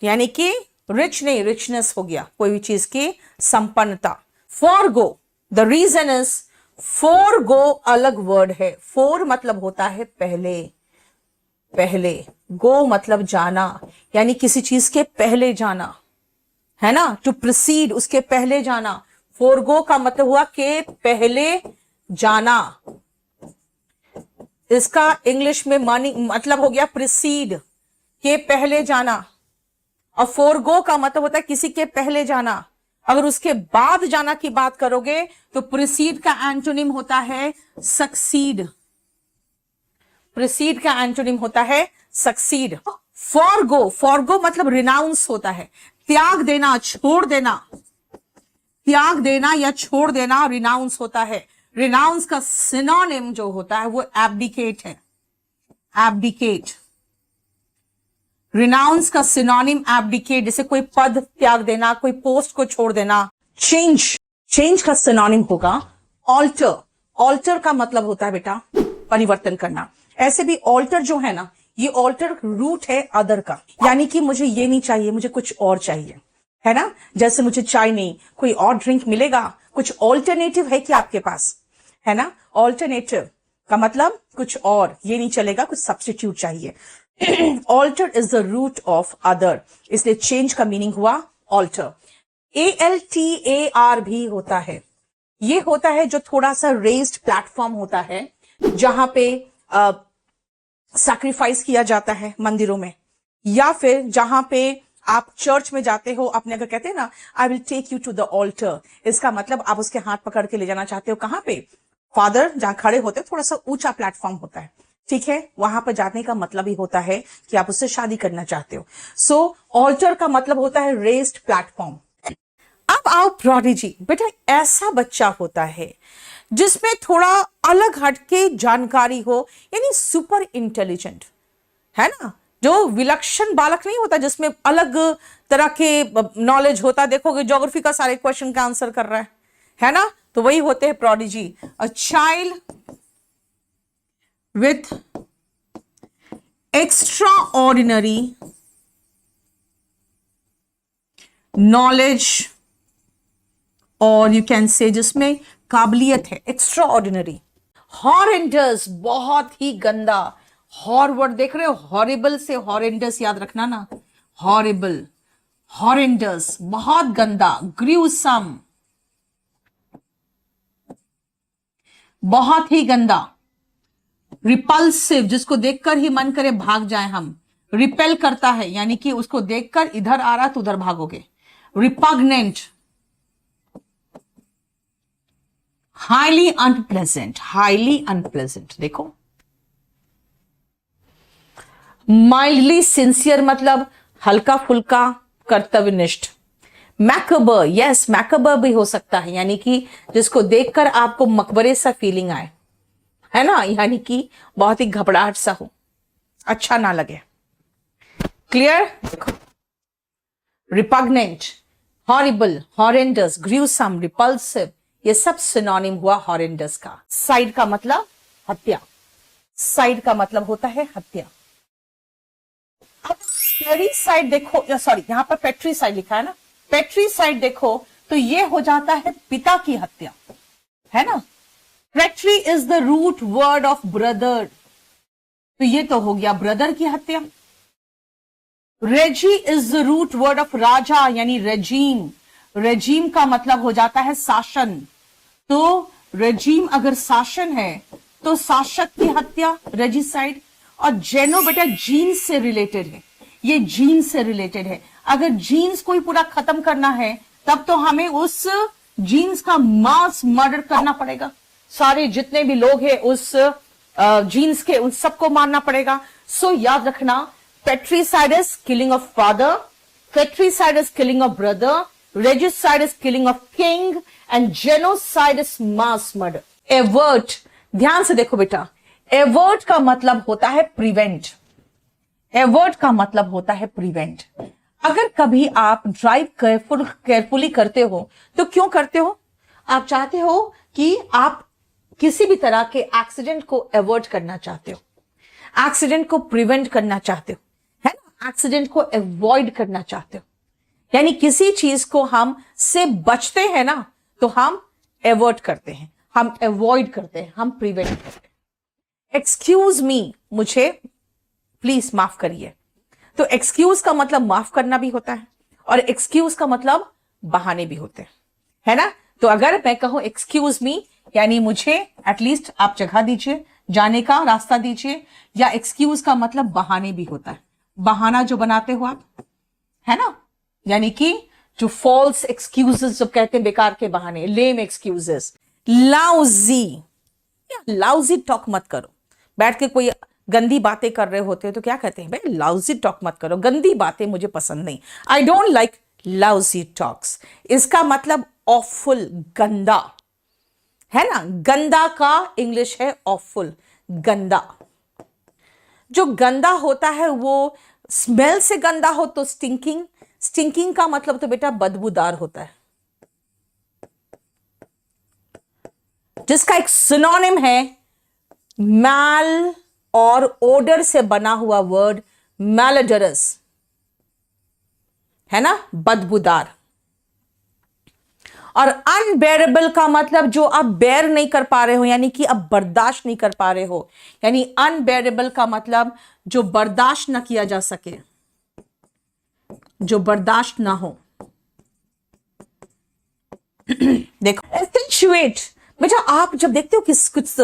A: यानी कि रिच नहीं, रिचनेस हो गया, कोई भी चीज की संपन्नता। Forgo, the reason is, forgo अलग वर्ड है। फॉर मतलब होता है पहले, पहले। गो मतलब जाना, यानी किसी चीज के पहले जाना, है ना, टू प्रोसीड, उसके पहले जाना। फॉरगो का मतलब हुआ के पहले जाना। इसका इंग्लिश में मतलब हो गया प्रोसीड, के पहले जाना। और फॉरगो का मतलब होता है किसी के पहले जाना। अगर उसके बाद जाना की बात करोगे तो प्रोसीड का एंटोनिम होता है सक्सीड। प्रोसीड का एंटोनिम होता है सक्सीड। फॉरगो, फॉरगो मतलब रिनाउंस होता है, त्याग देना, छोड़ देना। त्याग देना या छोड़ देना रिनाउंस होता है। रिनाउंस का सिनोनिम जो होता है वो एब्डिकेट है। एब्डिकेट, रिनाउंस का सिनोनिम एब्डिकेट, जैसे कोई पद त्याग देना, कोई पोस्ट को छोड़ देना। चेंज, चेंज का सिनोनिम होगा ऑल्टर। ऑल्टर का मतलब होता है बेटा परिवर्तन करना। ऐसे भी ऑल्टर जो है ना, ये ऑल्टर रूट है अदर का, यानी कि मुझे ये नहीं चाहिए, मुझे कुछ और चाहिए, है ना। जैसे मुझे चाय नहीं, कोई और ड्रिंक मिलेगा, कुछ ऑल्टरनेटिव है क्या आपके पास, है ना। ऑल्टरनेटिव का मतलब कुछ और, ये नहीं चलेगा, कुछ सब्स्टिट्यूट चाहिए। Alter is the root of other, इसलिए चेंज का मीनिंग हुआ ऑल्टर। ALTAR भी होता है, ये होता है जो थोड़ा सा रेज्ड प्लेटफॉर्म होता है, जहां पे सैक्रिफाइस किया जाता है मंदिरों में, या फिर जहां पे आप चर्च में जाते हो, आपने अगर कहते हैं ना I will take you to the altar, इसका मतलब आप उसके हाथ पकड़ के ले जाना चाहते हो कहां पे? फादर जहां खड़े होते हैं, थोड़ा सा ऊंचा प्लेटफॉर्म होता है, ठीक है, वहां पर जाने का मतलब ही होता है कि आप उससे शादी करना चाहते हो। सो ऑल्टर का मतलब होता है रेस्ड प्लेटफॉर्म। अब आओ प्रोडिजी। बेटा ऐसा बच्चा होता है जिसमें थोड़ा अलग हटके जानकारी हो, यानी सुपर इंटेलिजेंट, है ना, जो विलक्षण बालक नहीं होता जिसमें अलग तरह के नॉलेज होता। देखोगे ज्योग्राफी का सारे क्वेश्चन का आंसर कर रहा है ना, तो वही होते हैं prodigy. A child with extra ordinary knowledge, और यू कैन से जिसमें काबिलियत है, एक्स्ट्रा ऑर्डिनरी। हॉरेंडस, बहुत ही गंदा। हॉर वर्ड देख रहे हो, हॉरिबल से हॉरेंडस याद रखना ना, हॉरिबल, हॉरेंडस, बहुत गंदा। ग्रूसम, बहुत ही गंदा। रिपल्सिव, जिसको देखकर ही मन करे भाग जाए हम। रिपेल करता है, यानी कि उसको देखकर इधर आ रहा तो उधर भागोगे। Repugnant, highly unpleasant, highly unpleasant. देखो माइल्डली सिंसियर मतलब हल्का फुल्का कर्तव्यनिष्ठ। मैकबर, यस मैकबर भी हो सकता है, यानी कि जिसको देखकर आपको मकबरे सा फीलिंग आए, है ना, यानी कि बहुत ही घबराहट सा हो, अच्छा ना लगे। क्लियर? देखो repugnant, horrible, horrendous, gruesome, repulsive, ये सब सिनोनिम हुआ हॉरेंडस का। साइड का मतलब हत्या, साइड का मतलब होता है हत्या। अब पेट्रीसाइड देखो, सॉरी यहां पर पेट्रीसाइड लिखा है ना, पेट्रीसाइड देखो तो ये हो जाता है पिता की हत्या, है ना। Petri is the root word of brother, तो ये तो हो गया ब्रदर की हत्या। Regi is the root word of raja, यानी रेजीम, रेजीम का मतलब हो जाता है शासन, तो रेजीम अगर शासन है तो शासक की हत्या, रेजिसाइड। और जेनो बेटा जीन्स से रिलेटेड है, ये जीन्स से रिलेटेड है। अगर जीन्स कोई पूरा खत्म करना है तब तो हमें उस जीन्स का मास मर्डर करना पड़ेगा, सारे जितने भी लोग हैं उस जीन्स के, उन सबको मारना पड़ेगा। सो याद रखना, patricide is killing of father, patricide is killing of brother, regicide is killing of king, and genocide is mass murder. एवर्ट, ध्यान से देखो बेटा, एवर्ट का मतलब होता है प्रिवेंट, एवर्ट का मतलब होता है प्रिवेंट। अगर कभी आप ड्राइव केयरफुली करते हो तो क्यों करते हो? आप चाहते हो कि आप किसी भी तरह के एक्सीडेंट को एवर्ट करना चाहते हो, एक्सीडेंट को प्रिवेंट करना चाहते हो, है ना, एक्सीडेंट को अवॉइड करना चाहते हो, यानी किसी चीज को हम से बचते हैं ना तो हम एवर्ट करते हैं, हम अवॉइड करते हैं, हम प्रिवेंट करते हैं। एक्सक्यूज मी, मुझे प्लीज माफ करिए, तो एक्सक्यूज का मतलब माफ करना भी होता है और एक्सक्यूज का मतलब बहाने भी होते हैं, है ना। तो अगर मैं कहूं एक्सक्यूज मी, यानी मुझे एटलीस्ट आप जगह दीजिए, जाने का रास्ता दीजिए, या एक्सक्यूज का मतलब बहाने भी होता है, बहाना जो बनाते हो आप, है ना, यानी कि जो फॉल्स एक्सक्यूजेस जब कहते हैं, बेकार के बहाने, लेम एक्सक्यूजेस। लाउजी, लाउजी टॉक मत करो, बैठ के कोई गंदी बातें कर रहे होते हो तो क्या कहते हैं, भाई लाउजी टॉक मत करो, गंदी बातें मुझे पसंद नहीं, I don't like lousy talks. इसका मतलब ऑफुल, गंदा, है ना, गंदा का इंग्लिश है ऑफुल, गंदा। जो गंदा होता है वो स्मेल से गंदा हो तो स्टिंकिंग, स्टिंकिंग का मतलब तो बेटा बदबूदार होता है, जिसका एक सिनोनिम है मैल और ओडर से बना हुआ वर्ड मैलडरस, है ना, बदबूदार। और अनबेरेबल का मतलब जो आप बेयर नहीं कर पा रहे हो, यानी कि आप बर्दाश्त नहीं कर पा रहे हो, यानी अनबेरेबल का मतलब जो बर्दाश्त ना किया जा सके, जो बर्दाश्त ना हो। देखो एक्सेंचुएट, बेटा आप जब देखते हो कि कुछ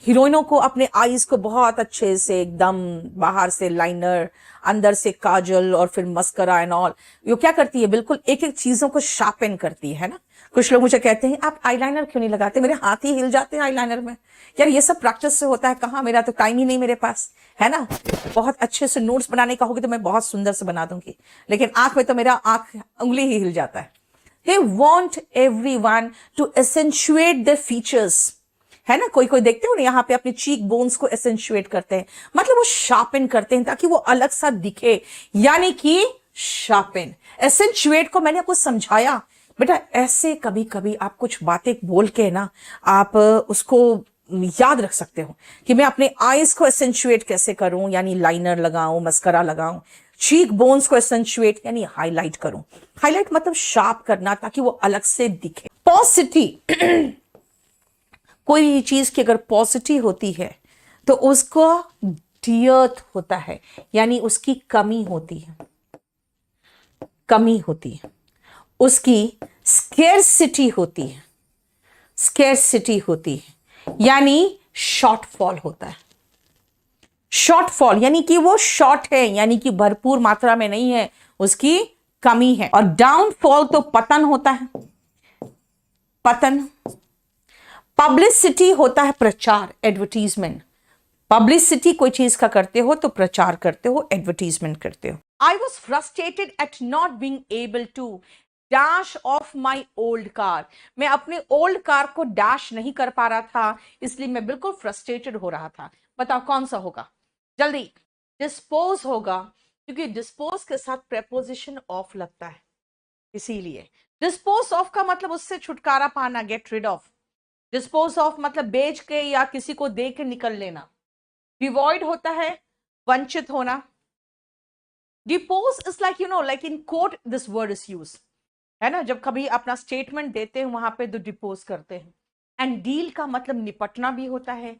A: हीरोइनों को अपने आईज को बहुत अच्छे से एकदम बाहर से लाइनर, अंदर से काजल और फिर मस्करा एंड ऑल, वो क्या करती है, बिल्कुल एक एक चीजों को शार्पन करती है ना। कुछ लोग मुझे कहते हैं आप आईलाइनर क्यों नहीं लगाते, मेरे हाथ ही हिल जाते हैं आईलाइनर में। यार ये सब प्रैक्टिस से होता है, कहाँ, मेरा तो टाइम ही नहीं मेरे पास, है ना। बहुत अच्छे से नोट्स बनाने का होगी तो मैं बहुत सुंदर से बना दूंगी, लेकिन आंख में तो मेरा उंगली ही हिल जाता है। They want everyone to accentuate their features, है ना। कोई कोई देखते हो ना, यहाँ पे अपने चीक बोन्स को एसेंशुएट करते हैं, मतलब वो शार्पन करते हैं ताकि वो अलग सा दिखे, यानी कि शार्पन। एसेंशुएट को मैंने आपको समझाया बेटा, ऐसे कभी कभी आप कुछ बातें बोल के ना आप उसको याद रख सकते हो कि मैं अपने आईज को एसेंशुएट कैसे करूं, यानी लाइनर लगाऊं, मस्करा लगाऊं। चीक बोन्स को एसेंशुएट यानी हाईलाइट करूं। हाईलाइट मतलब शार्प करना ताकि वो अलग से दिखे। पॉसिटी कोई चीज की अगर पॉजिटिव होती है तो उसका डियर्थ होता है, यानी उसकी कमी होती है, कमी होती है। उसकी स्केर्सिटी होती है, स्केर्सिटी होती है, यानी शॉर्टफॉल होता है। शॉर्टफॉल यानी कि वो शॉर्ट है, यानी कि भरपूर मात्रा में नहीं है, उसकी कमी है। और डाउनफॉल तो पतन होता है, पतन। पब्लिसिटी होता है प्रचार, एडवर्टीजमेंट। पब्लिसिटी कोई चीज का करते हो तो प्रचार करते हो, एडवर्टीजमेंट करते हो। I was frustrated at not being able to dash off my old car. मैं अपने ओल्ड कार को डैश नहीं कर पा रहा था, इसलिए मैं बिल्कुल फ्रस्ट्रेटेड हो रहा था। बताओ कौन सा होगा जल्दी। डिस्पोज होगा, क्योंकि डिस्पोज के साथ प्रेपोजिशन ऑफ लगता है, इसीलिए। डिस्पोज ऑफ का मतलब उससे छुटकारा पाना, get rid of. Dispose of मतलब बेच के या किसी को दे के निकल लेना। डिवॉइड होता है वंचित होना। Depots is like like in court this word is use, है ना। जब कभी अपना स्टेटमेंट देते हैं वहां पे तो डिपोज करते हैं। एंड डील का मतलब निपटना भी होता है,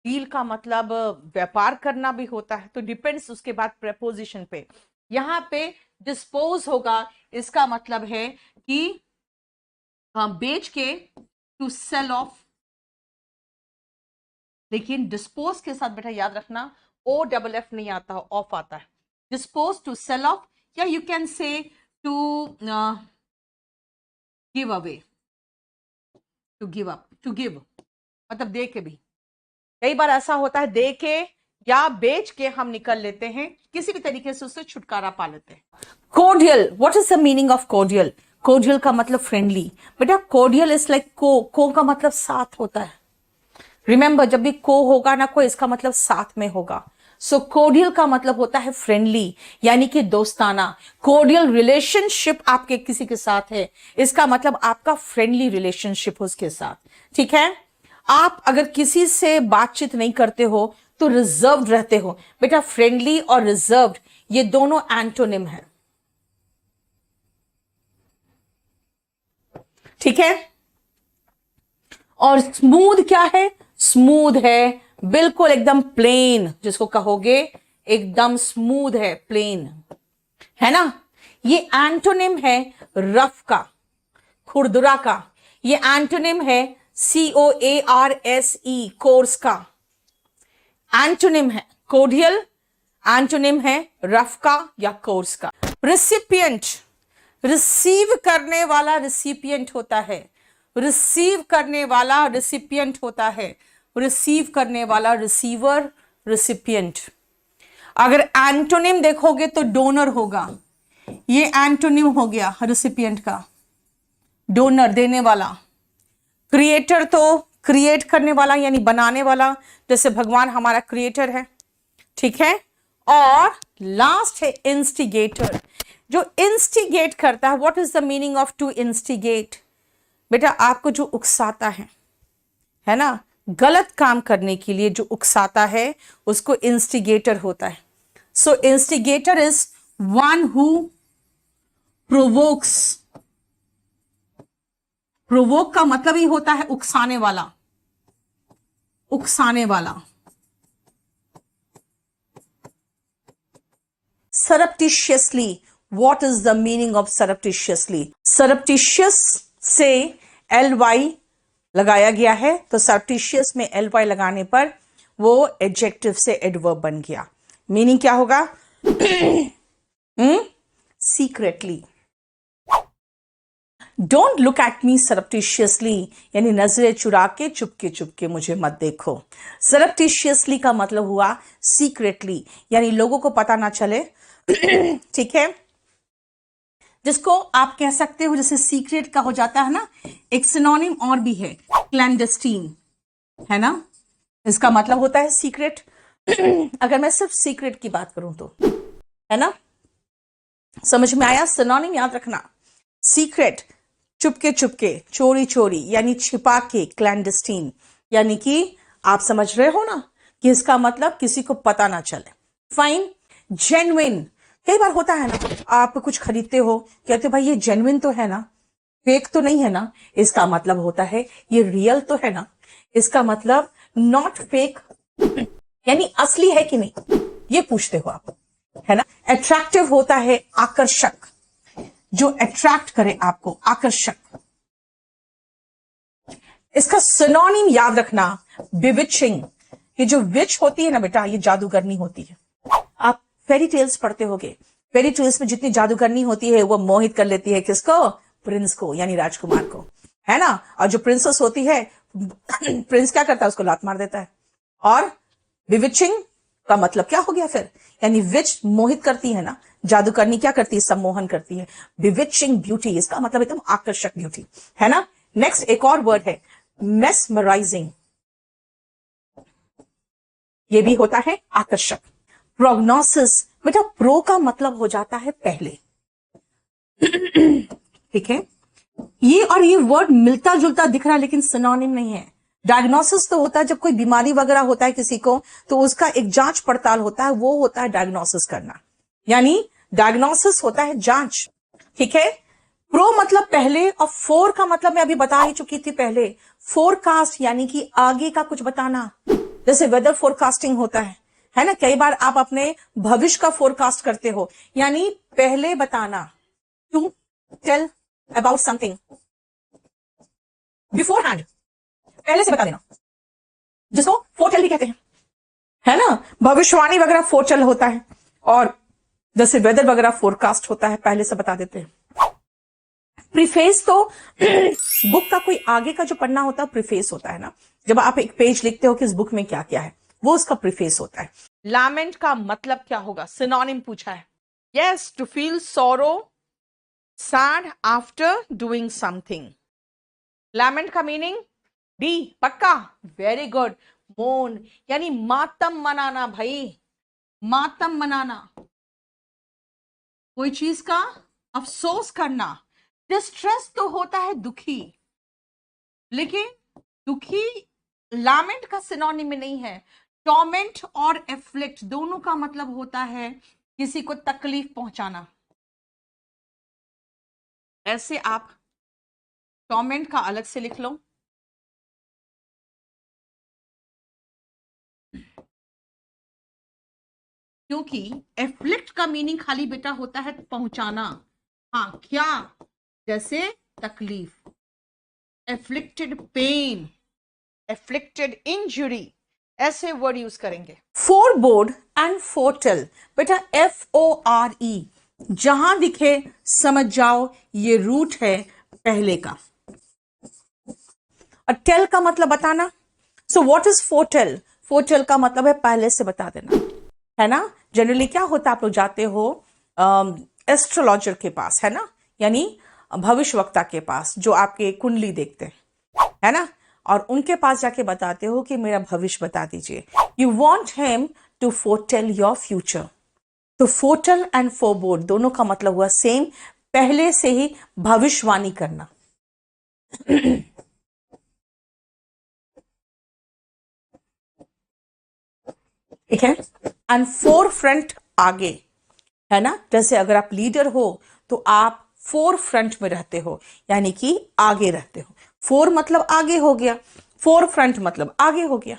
A: डील का मतलब व्यापार करना भी होता है। तो डिपेंड्स उसके बाद प्रेपोजिशन पे। यहां पे डिस्पोज होगा, इसका मतलब है कि बेच के, टू सेल ऑफ। लेकिन डिस्पोज के साथ बेटा याद रखना OFF नहीं आता, ऑफ आता है। डिस्पोज टू सेल ऑफ, या you can say to give away, to give up, to give मतलब दे के भी। कई बार ऐसा होता है दे के या बेच के हम निकल लेते हैं, किसी भी तरीके से उससे छुटकारा पा लेते हैं। Cordial, what is the meaning of cordial? Cordial का मतलब फ्रेंडली। बेटा कोर्डियल इज लाइक को का मतलब साथ होता है। रिमेंबर, जब भी को होगा ना कोई, इसका मतलब साथ में होगा। सो कोर्डियल का मतलब होता है फ्रेंडली, यानी कि दोस्ताना। कोर्डियल रिलेशनशिप आपके किसी के साथ है, इसका मतलब आपका फ्रेंडली रिलेशनशिप उसके साथ, ठीक है। आप अगर किसी से बातचीत नहीं करते हो तो रिजर्व्ड रहते हो। बेटा फ्रेंडली और रिजर्व्ड ये दोनों एंटोनिम है, ठीक है। और स्मूथ क्या है? स्मूथ है बिल्कुल एकदम प्लेन, जिसको कहोगे एकदम स्मूथ है, प्लेन, है ना। ये एंटोनिम है रफ का, खुरदुरा का। ये एंटोनिम है COARSE, कोर्स का। एंटोनिम है कोर्डियल, एंटोनिम है रफ का या कोर्स का। रिसिपिएंट, रिसीव करने वाला रिसिपिएंट होता है, रिसीव करने वाला रिसिपिएंट होता है, रिसीव करने वाला रिसीवर, रिसिपिएंट। अगर एंटोनिम देखोगे तो डोनर होगा, ये एंटोनिम हो गया रिसिपिएंट का, डोनर देने वाला। क्रिएटर तो क्रिएट करने वाला यानी बनाने वाला, जैसे भगवान हमारा क्रिएटर है, ठीक है। और लास्ट है इंस्टिगेटर, जो इंस्टिगेट करता है। What is the meaning of to instigate? बेटा आपको जो उकसाता है ना, गलत काम करने के लिए जो उकसाता है उसको इंस्टिगेटर होता है। So instigator is one who provokes. Provoke का मतलब ही होता है उकसाने वाला, उकसाने वाला। Surreptitiously, what is the meaning of surreptitiously? Surreptitious से LY लगाया गया है तो सरप्टिशियस में ly लगाने पर वो एडजेक्टिव से एडवर्ब बन गया। मीनिंग क्या होगा? Secretly. Don't look at me surreptitiously, यानी नजरें चुरा के चुपके चुपके मुझे मत देखो। सरप्टिशियसली का मतलब हुआ सीक्रेटली, यानी लोगों को पता ना चले। ठीक है, जिसको आप कह सकते हो जैसे सीक्रेट का हो जाता है ना, एक सिनोनिम और भी है क्लैंडस्टीन, है ना, इसका मतलब होता है सीक्रेट। अगर मैं सिर्फ सीक्रेट की बात करूं तो, है ना, समझ में आया? सिनोनिम याद रखना, सीक्रेट चुपके चुपके, चोरी चोरी, यानी छिपा के, क्लैंडस्टीन, यानी कि आप समझ रहे हो ना कि इसका मतलब किसी को पता ना चले। फाइन। जेन्युइन, कई बार होता है ना, आप कुछ खरीदते हो, कहते हो भाई ये जेन्युइन तो है ना, फेक तो नहीं है ना, इसका मतलब होता है ये रियल तो है ना, इसका मतलब नॉट फेक, यानी असली है कि नहीं, ये पूछते हो आप, है ना। अट्रैक्टिव होता है आकर्षक, जो अट्रैक्ट करे आपको, आकर्षक। इसका सिनोनिम याद रखना, बिविचिंग। ये जो विच होती है ना बेटा, ये जादूगरनी होती है। आप फेरी टेल्स पढ़ते होगे, फेरी टेल्स में जितनी जादूगरनी होती है वो मोहित कर लेती है किसको? प्रिंस को, यानी राजकुमार को, है ना। और जो प्रिंसेस होती है, प्रिंस क्या करता है? उसको लात मार देता है। और बिविचिंग का मतलब क्या हो गया फिर? यानी विच मोहित करती है ना, जादूगरनी क्या करती है? सम्मोहन करती है। बिविचिंग ब्यूटी, इसका मतलब एकदम आकर्षक ब्यूटी, है ना। नेक्स्ट एक और वर्ड है मेस्मराइजिंग, ये भी होता है आकर्षक। प्रोग्नोसिस, बेटा प्रो का मतलब हो जाता है पहले, ठीक है। ये और ये वर्ड मिलता जुलता दिख रहा है लेकिन सिनोनिम नहीं है। डायग्नोसिस तो होता है जब कोई बीमारी वगैरह होता है किसी को, तो उसका एक जांच पड़ताल होता है, वो होता है डायग्नोसिस करना, यानी डायग्नोसिस होता है जांच, ठीक है। प्रो मतलब पहले, और फोर का मतलब मैं अभी बता ही चुकी थी पहले, फोरकास्ट, यानी कि आगे का कुछ बताना, जैसे वेदर फोरकास्टिंग होता है ना। कई बार आप अपने भविष्य का फोरकास्ट करते हो, यानी पहले बताना, to tell about something beforehand, पहले से बता देना, जिसको फोरटेल भी कहते हैं, है ना। भविष्यवाणी वगैरह फोरटेल होता है, और जैसे वेदर वगैरह फोरकास्ट होता है, पहले से बता देते हैं। प्रीफेस तो बुक का कोई आगे का जो पन्ना होता है प्रीफेस होता है ना, जब आप एक पेज लिखते हो कि इस बुक में क्या क्या है, वो उसका प्रीफेस होता है। लैमेंट का मतलब क्या होगा? सिनोनिम पूछा है। यस, टू फील सोरो, sad after doing something. Lament का मीनिंग डी, पक्का, वेरी गुड। मोन, यानी मातम मनाना भाई, मातम मनाना, कोई चीज का अफसोस करना। डिस्ट्रेस तो होता है दुखी, लेकिन दुखी लैमेंट का सिनोनिम में नहीं है। टॉर्मेंट और एफ्लिक्ट दोनों का मतलब होता है किसी को तकलीफ पहुंचाना। ऐसे आप टॉर्मेंट का अलग से लिख लो, क्योंकि एफ्लिक्ट का मीनिंग खाली बेटा होता है पहुंचाना। हाँ, क्या? जैसे तकलीफ, एफ्लिक्टेड पेन, एफ्लिक्टेड इंजुरी, ऐसे वर्ड यूज करेंगे। फोरबोर्ड एंड फोरटेल, बेटा FORE, जहां दिखे समझ जाओ ये रूट है पहले का, और टेल का मतलब बताना। So what is फोरटेल? फोरटेल का मतलब है पहले से बता देना, है ना। जनरली क्या होता है, आप लोग जाते हो एस्ट्रोलॉजर के पास, है ना, यानी भविष्यवक्ता के पास, जो आपके कुंडली देखते हैं, है ना, और उनके पास जाके बताते हो कि मेरा भविष्य बता दीजिए। You want him to foretell your future. तो फोरटेल एंड फोरबोर्ड दोनों का मतलब हुआ सेम, पहले से ही भविष्यवाणी करना। ठीक है। एंड फोर फ्रंट, आगे, है ना। जैसे अगर आप लीडर हो तो आप फोर फ्रंट में रहते हो, यानी कि आगे रहते हो। फोर मतलब आगे हो गया, फोर फ्रंट मतलब आगे हो गया,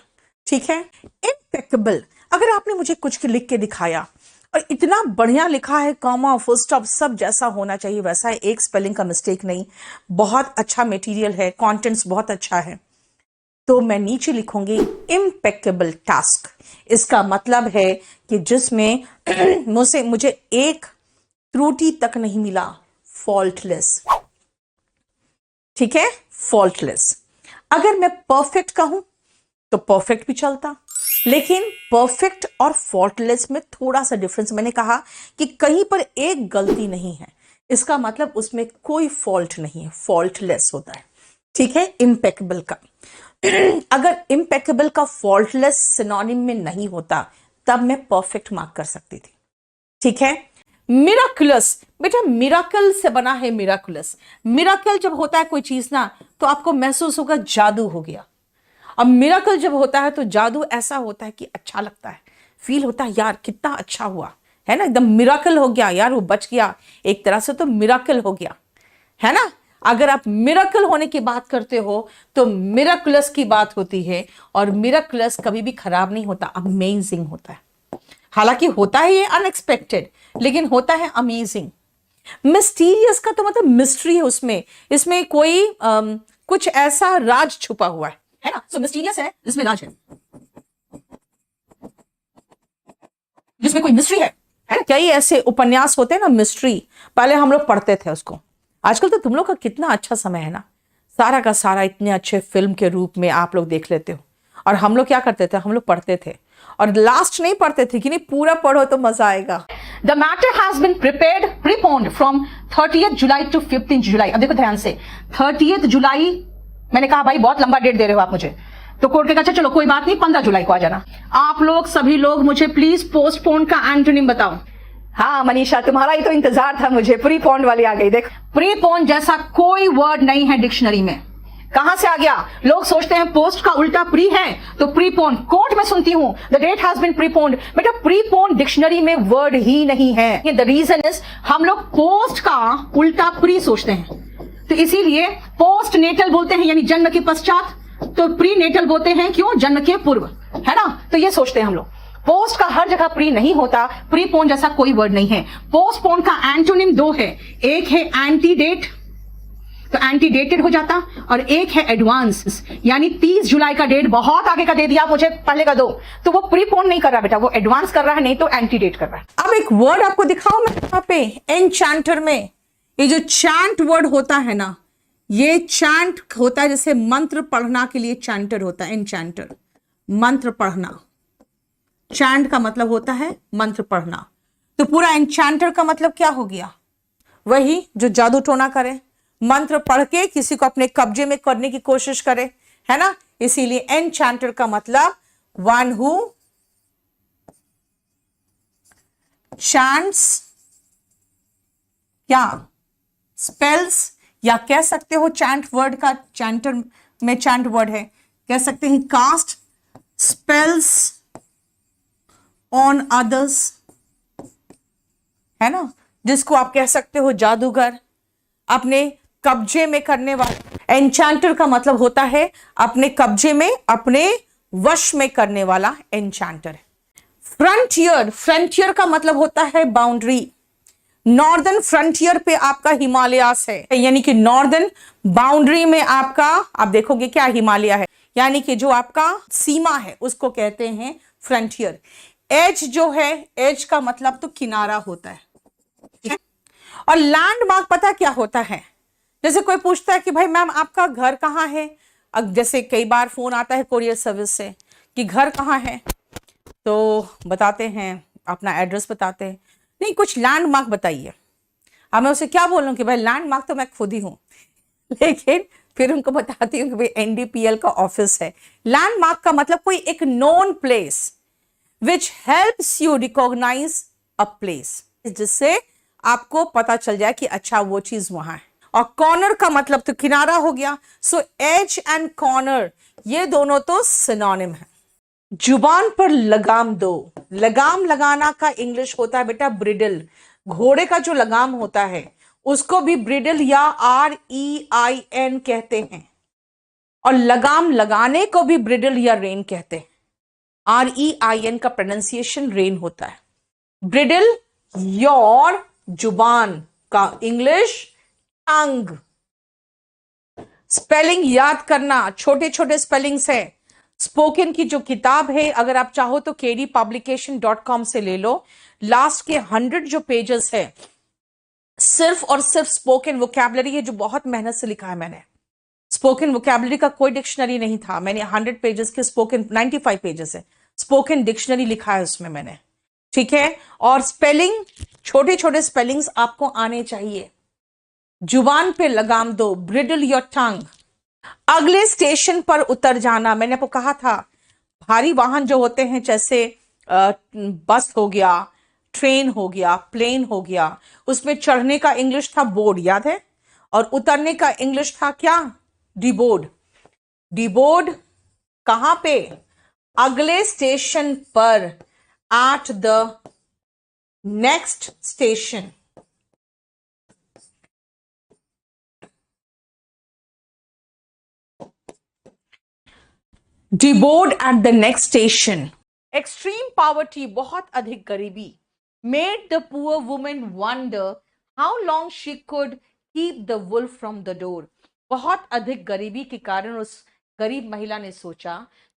A: ठीक है। इम्पेक्केबल, अगर आपने मुझे कुछ लिख के दिखाया और इतना बढ़िया लिखा है, कॉमा फुल स्टॉप सब जैसा होना चाहिए वैसा है, एक स्पेलिंग का मिस्टेक नहीं, बहुत अच्छा मटेरियल है, कंटेंट्स बहुत अच्छा है, तो मैं नीचे लिखूंगी इम्पेकेबल टास्क। इसका मतलब है कि जिसमें मुझे एक त्रुटि तक नहीं मिला, फॉल्टलेस। ठीक है, फॉल्टलेस। अगर मैं परफेक्ट कहूं तो परफेक्ट भी चलता, लेकिन परफेक्ट और फॉल्टलेस में थोड़ा सा डिफरेंस। मैंने कहा कि कहीं पर एक गलती नहीं है, इसका मतलब उसमें कोई फॉल्ट नहीं है, फॉल्टलेस होता है। ठीक है, इम्पेकेबल का अगर इम्पेकेबल का फॉल्टलेस सिनोनिम में नहीं होता तब मैं परफेक्ट मार्क कर सकती थी। ठीक है, मिराकुलस, बेटा मिराकल से बना है मिराकुलस। मिराकल जब होता है कोई चीज ना, तो आपको महसूस होगा जादू हो गया। अब मिराकल जब होता है तो जादू ऐसा होता है कि अच्छा लगता है, फील होता है यार कितना अच्छा हुआ है ना, एकदम मिराकल हो गया यार, वो बच गया, एक तरह से तो मिराकल हो गया है ना। अगर आप मिराकल होने की बात करते हो तो मिराकुलस की बात होती है, और मिराकुलस कभी भी खराब नहीं होता, अमेजिंग होता है। हालांकि होता है ये अनएक्सपेक्टेड, लेकिन होता है अमेजिंग। मिस्टीरियस का तो मतलब मिस्ट्री है उसमें, इसमें कोई कुछ ऐसा राज छुपा हुआ है ना। सो मिस्टीरियस है जिसमें राज है, जिसमें कोई मिस्ट्री है ना। कई ऐसे उपन्यास होते हैं ना मिस्ट्री, पहले हम लोग पढ़ते थे उसको। आजकल तो तुम लोग का कितना अच्छा समय है ना, सारा का सारा इतने अच्छे फिल्म के रूप में आप लोग देख लेते हो। और हम लोग क्या करते थे, हम लोग पढ़ते थे और लास्ट नहीं पढ़ते थे कि नहीं पूरा पढ़ो तो मजा आएगा। The matter has been prepared preponed from 30th July to 15th July. अब देखो ध्यान से, 30th जुलाई मैंने कहा भाई बहुत लंबा डेट दे रहे हो आप मुझे, तो कोर्ट के कहा चलो कोई बात नहीं 15 जुलाई को आ जाना। आप लोग सभी लोग मुझे प्लीज पोस्टपोन का एंटोनिम बताओ। हाँ मनीषा तुम्हारा ही तो इंतजार था मुझे, प्रीपोन्ड वाली आ गई। देख प्रीपोन्ड जैसा कोई वर्ड नहीं है डिक्शनरी में। कहां से आ गया? लोग सोचते हैं पोस्ट का उल्टा प्री है तो प्रीपोन्ड। कोर्ट में सुनती हूं the date has been preponed, बेटा प्रीपोन्ड डिक्शनरी में वर्ड ही नहीं है। द रीजन इज हम लोग पोस्ट का उल्टा प्री सोचते हैं, तो इसीलिए पोस्ट नेटल बोलते हैं यानी जन्म के पश्चात, तो प्री नेटल बोलते हैं क्यों, जन्म के पूर्व, है ना। तो ये सोचते हैं हम लोग। पोस्ट का हर जगह प्री नहीं होता, प्रीपोन जैसा कोई वर्ड नहीं है। पोस्टपोन का एंटोनिम दो है, एक है एंटीडेट तो एंटीडेटेड हो जाता, और एक है एडवांस यानी 30 जुलाई का डेट बहुत आगे का दे दिया मुझे पहले का दो, तो वो प्रीपोन नहीं कर रहा बेटा, वो एडवांस कर रहा है, नहीं तो एंटीडेट कर रहा है। अब एक वर्ड आपको दिखाओ मैं यहाँ पे एनचैंटर में, ये जो चैंट वर्ड होता है ना, ये चैंट होता है जैसे मंत्र पढ़ना के लिए चैंटर होता है, एनचैंटर मंत्र पढ़ना। चैंट का मतलब होता है मंत्र पढ़ना, तो पूरा एनचैंटर का मतलब क्या हो गया, वही जो जादू टोना करे, मंत्र पढ़ के किसी को अपने कब्जे में करने की कोशिश करे, है ना। इसीलिए एनचैंटर का मतलब वन हु चैंट्स या स्पेल्स, या कह सकते हो चैंट वर्ड का चैंटर में चैंट वर्ड है, कह सकते हैं कास्ट स्पेल्स ऑन अदर्स, है ना, जिसको आप कह सकते हो जादूगर, अपने कब्जे में करने वाला। एनचैंटर का मतलब होता है अपने कब्जे में, अपने वश में करने वाला एनचैंटर। फ्रंटियर, फ्रंटियर का मतलब होता है बाउंड्री। नॉर्दर्न फ्रंटियर पे आपका हिमालयास है, यानी कि नॉर्दर्न बाउंड्री में आपका, आप देखोगे क्या हिमालय है, यानी कि जो आपका सीमा है उसको कहते हैं फ्रंटियर। एज जो है, एज का मतलब तो किनारा होता है। और लैंडमार्क पता क्या होता है, जैसे कोई पूछता है कि भाई मैम आपका घर कहाँ है, अब जैसे कई बार फोन आता है कुरियर सर्विस से कि घर कहाँ है, तो बताते हैं अपना एड्रेस बताते हैं, नहीं कुछ लैंडमार्क बताइए। अब मैं उसे क्या बोलूं कि भाई लैंडमार्क तो मैं खुद ही हूं, लेकिन फिर उनको बताती हूँ कि भाई एनडीपीएल का ऑफिस है। लैंडमार्क का मतलब कोई एक known place which helps you recognise a place, जिससे आपको पता चल जाए कि अच्छा वो चीज वहां है। और कॉर्नर का मतलब तो किनारा हो गया। सो एज एंड कॉर्नर ये दोनों तो सिनोनिम है। जुबान पर लगाम दो, लगाम लगाना का इंग्लिश होता है बेटा ब्रिडल। घोड़े का जो लगाम होता है उसको भी ब्रिडल या REIN कहते हैं, और लगाम लगाने को भी ब्रिडल या रेन कहते हैं। REIN का प्रोनाउंसिएशन रेन होता है। ब्रिडल योर जुबान का इंग्लिश टंग, स्पेलिंग याद करना, छोटे छोटे स्पेलिंग्स है। स्पोकन की जो किताब है, अगर आप चाहो तो kdpublication.com से ले लो। लास्ट के 100 जो पेजेस है सिर्फ और सिर्फ स्पोकन वोकैबुलरी है, जो बहुत मेहनत से लिखा है मैंने। स्पोकन वोकैबुलरी का कोई डिक्शनरी नहीं था, मैंने 100 पेजेस के स्पोकन 95 पेजेस है स्पोकन डिक्शनरी लिखा है उसमें मैंने, ठीक है। और स्पेलिंग, छोटे छोटे स्पेलिंग्स आपको आने चाहिए। जुबान पे लगाम दो, ब्रिडल योर टंग। अगले स्टेशन पर उतर जाना, मैंने आपको कहा था भारी वाहन जो होते हैं जैसे बस हो गया, ट्रेन हो गया, प्लेन हो गया, उसमें चढ़ने का इंग्लिश था बोर्ड, याद है, और उतरने का इंग्लिश था क्या, डिबोर्ड। डिबोर्ड कहां पे, अगले स्टेशन पर, at the next station. Deboard at the next station. Extreme poverty, बहुत अधिक गरीबी, made the poor woman wonder how long she could keep the wolf from the door. बहुत अधिक गरीबी के कारण उस गरीब महिला ने सोचा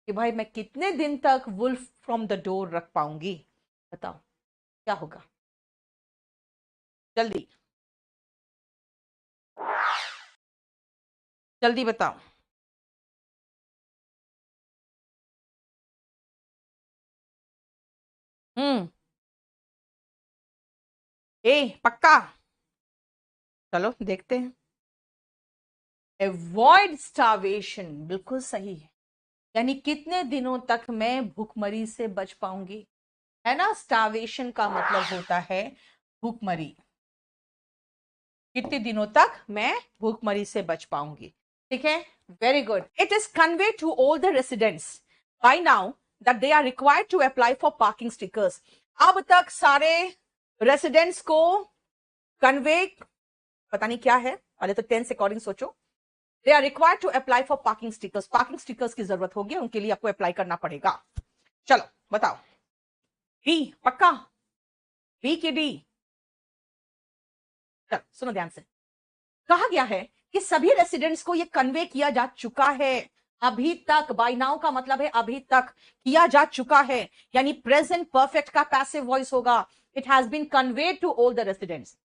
A: कि भाई मैं कितने दिन तक वुल्फ फ्रॉम द डोर रख पाऊंगी। बताओ क्या होगा, जल्दी जल्दी बताओ। हम्म, ए पक्का, चलो देखते हैं। अवॉइड स्टार्वेशन, बिल्कुल सही है, यानी कितने दिनों तक मैं भूखमरी से बच पाऊंगी, है ना। स्टार्वेशन का मतलब होता है भूखमरी, कितने दिनों तक मैं भूखमरी से बच पाऊंगी, ठीक है। Very good. It is convey to all the residents by now that they are required to apply for parking stickers. अब तक सारे रेसिडेंट्स को कन्वे, पता नहीं क्या है, पहले तो टेंस अकॉर्डिंग सोचो। They are required to apply for parking stickers, parking stickers की जरूरत होगी, उनके लिए आपको अप्लाई करना पड़ेगा। चलो बताओ, डी पक्का, बी की डी। चलो सुनो ध्यान से, कहा गया है कि सभी रेसिडेंट्स को यह कन्वे किया जा चुका है, अभी तक। बाय नाउ का मतलब है अभी तक किया जा चुका है, यानी प्रेजेंट परफेक्ट का पैसिव वॉइस होगा। It has been conveyed to all the residents,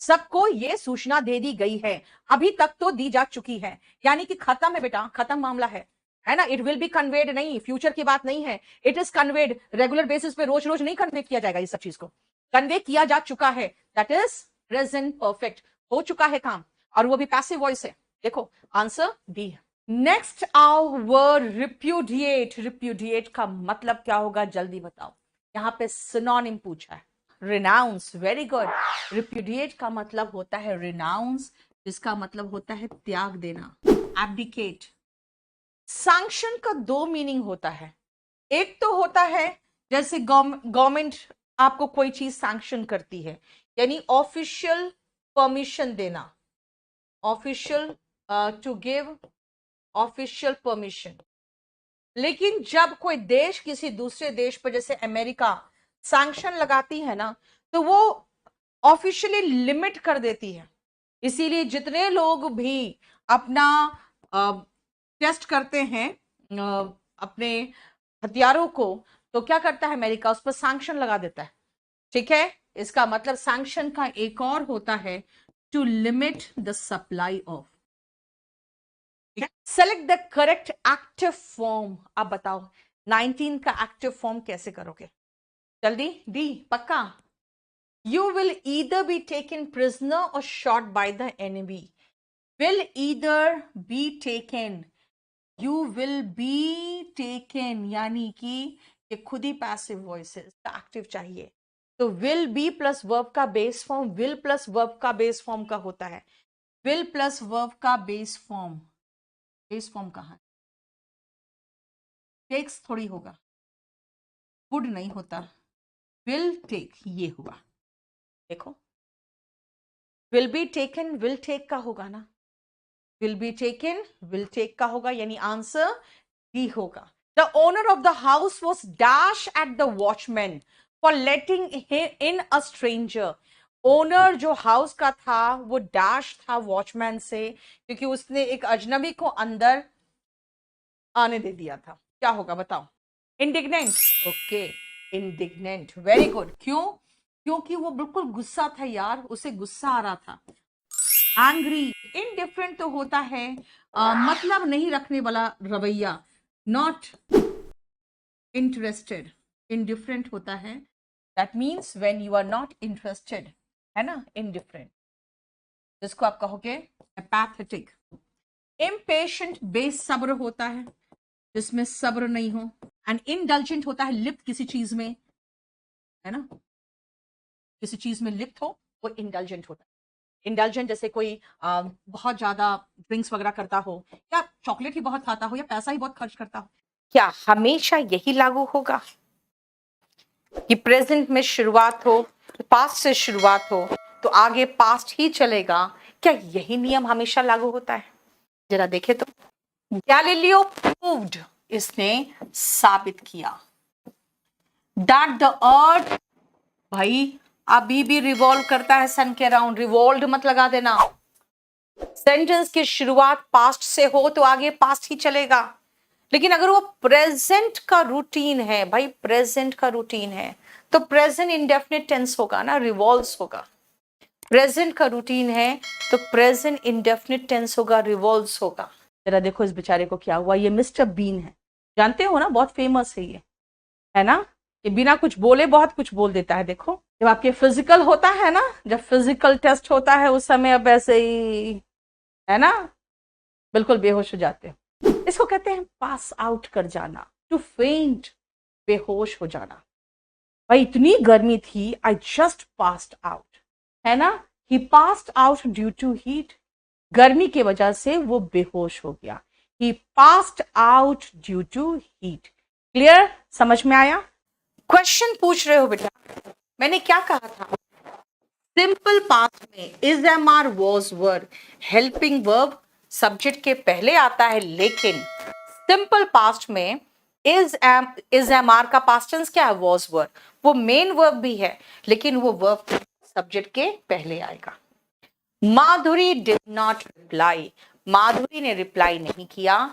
A: सबको यह सूचना दे दी गई है, अभी तक तो दी जा चुकी है, यानी कि खत्म है बेटा, खत्म मामला है ना। इट विल बी कन्वेड नहीं, फ्यूचर की बात नहीं है, it is conveyed. Regular basis पे रोज रोज नहीं कन्वे किया जाएगा, इस सब चीज को कन्वे किया जा चुका है, दैट इज प्रेजेंट परफेक्ट, हो चुका है काम, और वो भी पैसिव वॉइस है। देखो आंसर डी है। नेक्स्ट आओ वर्ड रिप्यूडिएट। रिप्यूडिएट का मतलब क्या होगा, जल्दी बताओ, यहां पे सिनोनिम पूछा है। Renounce, very good. रिप्यूडिएट का मतलब होता है रिनाउंस, जिसका मतलब होता है त्याग देना, एब्डिकेट। सैंक्शन का दो मीनिंग होता है, एक तो होता है जैसे गवर्नमेंट आपको कोई चीज सैंक्शन करती है, यानी ऑफिशियल परमिशन देना, official to give official permission. लेकिन जब कोई देश किसी दूसरे देश पर, जैसे अमेरिका, सैंक्शन लगाती है ना, तो वो ऑफिशियली लिमिट कर देती है। इसीलिए जितने लोग भी अपना टेस्ट करते हैं अपने हथियारों को, तो क्या करता है अमेरिका, उस पर सैंक्शन लगा देता है, ठीक है। इसका मतलब सैंक्शन का एक और होता है to limit the supply of. Select the correct active form. अब बताओ 19 का एक्टिव फॉर्म कैसे करोगे, जल्दी। डी पक्का। You will either be taken prisoner or shot by the enemy. Will either be taken. You will be taken, यानी कि ये खुद ही पैसिव वॉइस है, एक्टिव चाहिए। तो will be प्लस वर्ब का base form will plus verb का base form का होता है। will प्लस वर्ब का बेस फॉर्म कहाँ, टेक्स थोड़ी होगा, वुड नहीं होता, विल टेक ये हुआ। देखो will be taken, will take का होगा ना, will be taken will take का होगा, यानी आंसर डी होगा। The owner of the house was dash at the watchman for letting in a stranger. Owner जो हाउस का था वो डैश था वॉचमैन से, क्योंकि उसने एक अजनबी को अंदर आने दे दिया था। क्या होगा बताओ? Indignant. Okay, indignant, very good. क्यों? क्योंकि वो बिल्कुल गुस्सा था यार, उसे गुस्सा आ रहा था। एंग्री। इनडिफरेंट तो होता है मतलब नहीं रखने वाला रवैया, नॉट इंटरेस्टेड। इनडिफरेंट होता है, that means when you are not interested, है ना, इनडिफरेंट, जिसको आप कहोगे एपैथेटिक। इम्पेशेंट, बेसब्र होता है, जिसमें सब्र नहीं हो। एंड इंडल्जेंट होता है लिप्त किसी चीज में, है ना, किसी चीज में लिप्त हो, वो इंडल्जेंट होता है। इंडल्जेंट जैसे कोई बहुत ज्यादा ड्रिंक्स वगैरह करता हो, या चॉकलेट ही बहुत खाता हो, या पैसा ही बहुत खर्च करता हो।
B: क्या हमेशा यही लागू होगा कि प्रेजेंट में शुरुआत हो, पास्ट से शुरुआत हो तो आगे पास्ट ही चलेगा? क्या यही नियम हमेशा लागू होता है? जरा देखे तो। गैलीलियो प्रूव्ड, इसने साबित किया, दैट द अर्थ, भाई अभी भी रिवॉल्व करता है सन के अराउंड। रिवॉल्व मत लगा देना। सेंटेंस की शुरुआत पास्ट से हो तो आगे पास्ट ही चलेगा, लेकिन अगर वो प्रेजेंट का रूटीन है, भाई प्रेजेंट का रूटीन है, तो प्रेजेंट इंडेफिनिट टेंस होगा ना, रिवॉल्व्स होगा। प्रेजेंट का रूटीन है तो प्रेजेंट इंडेफिनिट टेंस होगा, रिवॉल्व्स होगा।
A: जरा देखो इस बेचारे को क्या हुआ। ये मिस्टर बीन है, जानते हो ना, बहुत फेमस है ये, है ना। ये बिना कुछ बोले बहुत कुछ बोल देता है। देखो जब आपके फिजिकल होता है ना, जब फिजिकल टेस्ट होता है उस समय अब ऐसे ही, है ना, बिल्कुल बेहोश हो जाते हो। इसको कहते हैं पास आउट कर जाना, टू फेंट, बेहोश हो जाना। भाई इतनी गर्मी थी, आई जस्ट पास्ड आउट, है ना। He passed out due to heat, गर्मी की वजह से वो बेहोश हो गया। He passed out due to heat. Clear? समझ में आया?
B: क्वेश्चन पूछ रहे हो बेटा, मैंने क्या कहा था? सिंपल पास्ट में is am are was verb, helping verb subject के पहले आता है, लेकिन सिंपल पास्ट में इज एम आर का पास्ट टेंस क्या है? Was verb. वो मेन वर्ब भी है, लेकिन वो वर्ब सब्जेक्ट के पहले आएगा। Madhuri did not reply, Madhuri ने रिप्लाई नहीं किया।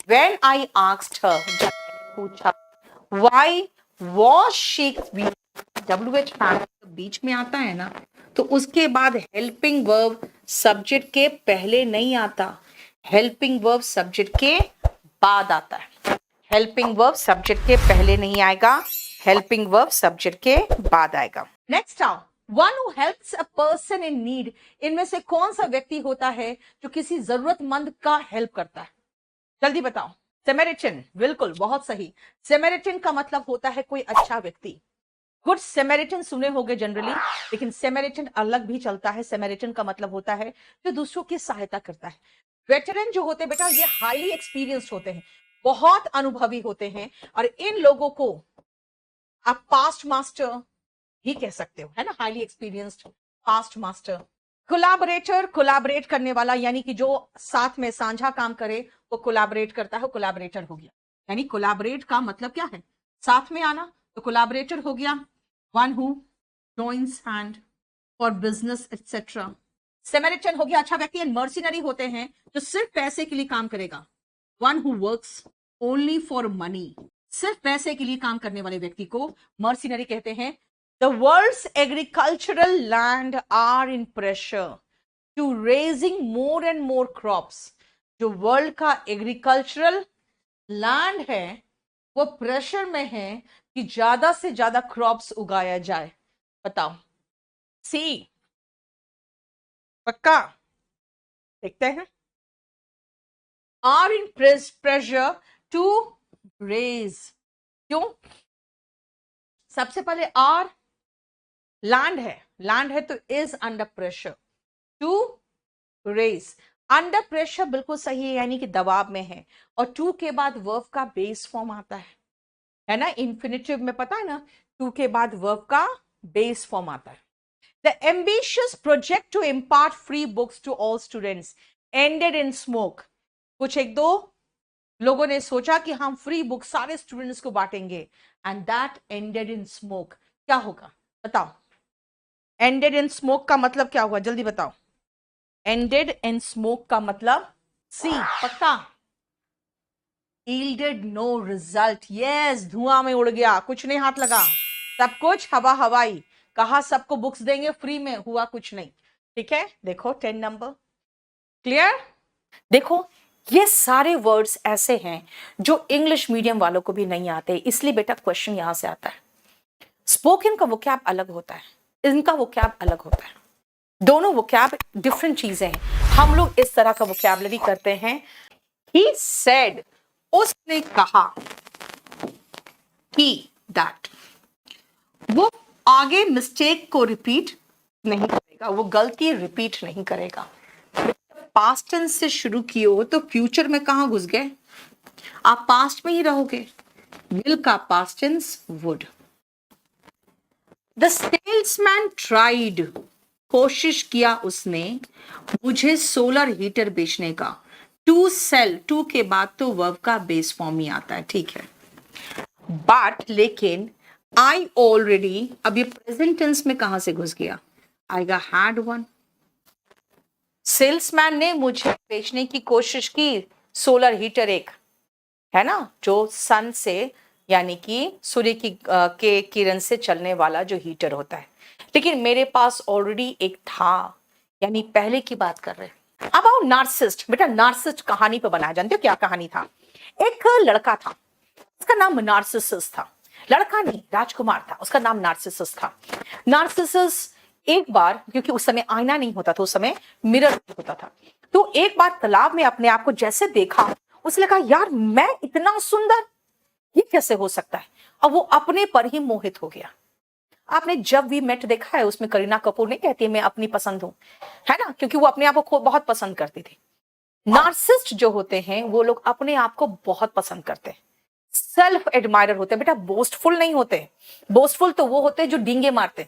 B: व्हेन आई आस्क्ड हर, जब मैंने पूछा, व्हाई वॉज शी, WH बीच में आता है ना, तो उसके बाद हेल्पिंग वर्ब सब्जेक्ट के पहले नहीं आता, हेल्पिंग वर्ब सब्जेक्ट के बाद आता है। हेल्पिंग वर्ब सब्जेक्ट के पहले नहीं आएगा, हेल्पिंग वर्ब सब्जेक्ट के बाद आएगा।
A: नेक्स्ट आओ, one who helps a person in need. इनमें से कौन सा व्यक्ति होता है जो किसी जरूरतमंद का हेल्प करता है? जल्दी बताओ। सेमेरिटन, बिल्कुल, बहुत सही। सेमेरिटन का मतलब होता है कोई अच्छा व्यक्ति। गुड सेमेरिटन सुने होंगे जनरली, लेकिन सेमेरिटन अलग भी चलता है। सेमेरिटन का मतलब होता है जो दूसरों की सहायता करता है। वेटरन जो होते हैं बेटा, ये हाईली एक्सपीरियंस्ड होते हैं, बहुत अनुभवी होते हैं, और इन लोगों को आप पास्ट मास्टर ही कह सकते हो, है ना, highly experienced past master. Collaborator, collaborate करने वाला, यानी कि जो साथ में साझा काम करे वो कोलैबोरेट करता है, कोलैबोरेटर हो गया। यानी कोलैबोरेट का मतलब क्या है? साथ में आना, तो कोलैबोरेटर हो गया one who joins hand for business etcetera. Samaritan हो गया अच्छा व्यक्ति। एंड मर्सिनरी होते हैं जो सिर्फ पैसे के लिए काम करेगा, one who works only for money. सिर्फ पैसे के लिए काम करने वाले व्यक्ति को मर्सिनरी कहते हैं। The world's agricultural land are in pressure to raising more and more crops. जो वर्ल्ड का एग्रीकल्चरल लैंड है वो प्रेशर में है कि ज्यादा से ज्यादा क्रॉप्स उगाया जाए। बताओ। सी, पक्का? देखते हैं। Are in pressure to raise. क्यों? सबसे पहले आर लैंड है, लैंड है तो is under pressure to race. Under pressure बिल्कुल सही है, यानी कि दबाव में है। और टू के बाद वर्ब का बेस फॉर्म आता है ना, इन्फिनिटिव में पता है ना, टू के बाद वर्ब का बेस फॉर्म आता है। The ambitious project to impart free books to all students ended in smoke. कुछ एक दो लोगों ने सोचा कि हम फ्री बुक सारे स्टूडेंट्स को बांटेंगे, and that ended in smoke. क्या होगा बताओ? एंडेड इन स्मोक का मतलब क्या हुआ, जल्दी बताओ। एंडेड इन स्मोक का मतलब सी पक्का। yielded नो रिजल्ट, यस, धुआं में उड़ गया, कुछ नहीं हाथ लगा, सब कुछ हवा हवाई। कहा सबको बुक्स देंगे फ्री में, हुआ कुछ नहीं। ठीक है, देखो 10 नंबर। क्लियर?
B: देखो ये सारे वर्ड्स ऐसे हैं जो इंग्लिश मीडियम वालों को भी नहीं आते, इसलिए बेटा क्वेश्चन यहां से आता है। स्पोकन का वोकैब अलग होता है, इनका वोकैब अलग होता है, दोनों वोकैब डिफरेंट चीजें हैं। हम लोग इस तरह का वोकैबुलरी करते हैं। ही सेड, उसने कहा, ही दैट, वो आगे मिस्टेक को रिपीट नहीं करेगा, वो गलती रिपीट नहीं करेगा। पास्ट टेंस से शुरू किए हो तो फ्यूचर में कहां घुस गए, आप पास्ट में ही रहोगे। विल का past tense would. The salesman tried, कोशिश किया उसने, मुझे सोलर हीटर बेचने का। टू सेल, टू के बाद तो वर्ब का बेस फॉर्म ही आता है, ठीक है। बट लेकिन आई ऑलरेडी, अब ये प्रेजेंट टेंस में कहां से घुस गया, आएगा हैड वन। सेल्समैन ने मुझे बेचने की कोशिश की सोलर हीटर, एक है ना, जो सन से यानी कि सूर्य की के किरण से चलने वाला जो हीटर होता है, लेकिन मेरे पास ऑलरेडी एक था, यानी पहले की बात कर रहे हैं। अब आओ नार्सिस्ट। बेटा नार्सिस्ट कहानी पे बनाया, जानते हो क्या कहानी था? एक लड़का था, उसका नाम नार्सिसस था। लड़का नहीं, राजकुमार था, उसका नाम नार्सिसस था। नार्सिसस एक बार, क्योंकि उस समय आईना नहीं होता था, उस समय मिरर होता था, तो एक बार तालाब में अपने आप को जैसे देखा, उसने कहा यार मैं इतना सुंदर, ये कैसे हो सकता है? और वो अपने पर ही मोहित हो गया। आपने जब वी मेट देखा है, उसमें करीना कपूर नहीं कहती मैं अपनी पसंद हूं, है ना, क्योंकि वो अपने आप को बहुत पसंद करती थी। नार्सिस्ट जो होते हैं वो लोग अपने आप को बहुत पसंद करते हैं, सेल्फ एडमायरर होते हैं। बेटा बोस्टफुल नहीं होते, बोस्टफुल तो वो होते हैं जो डींगे मारते,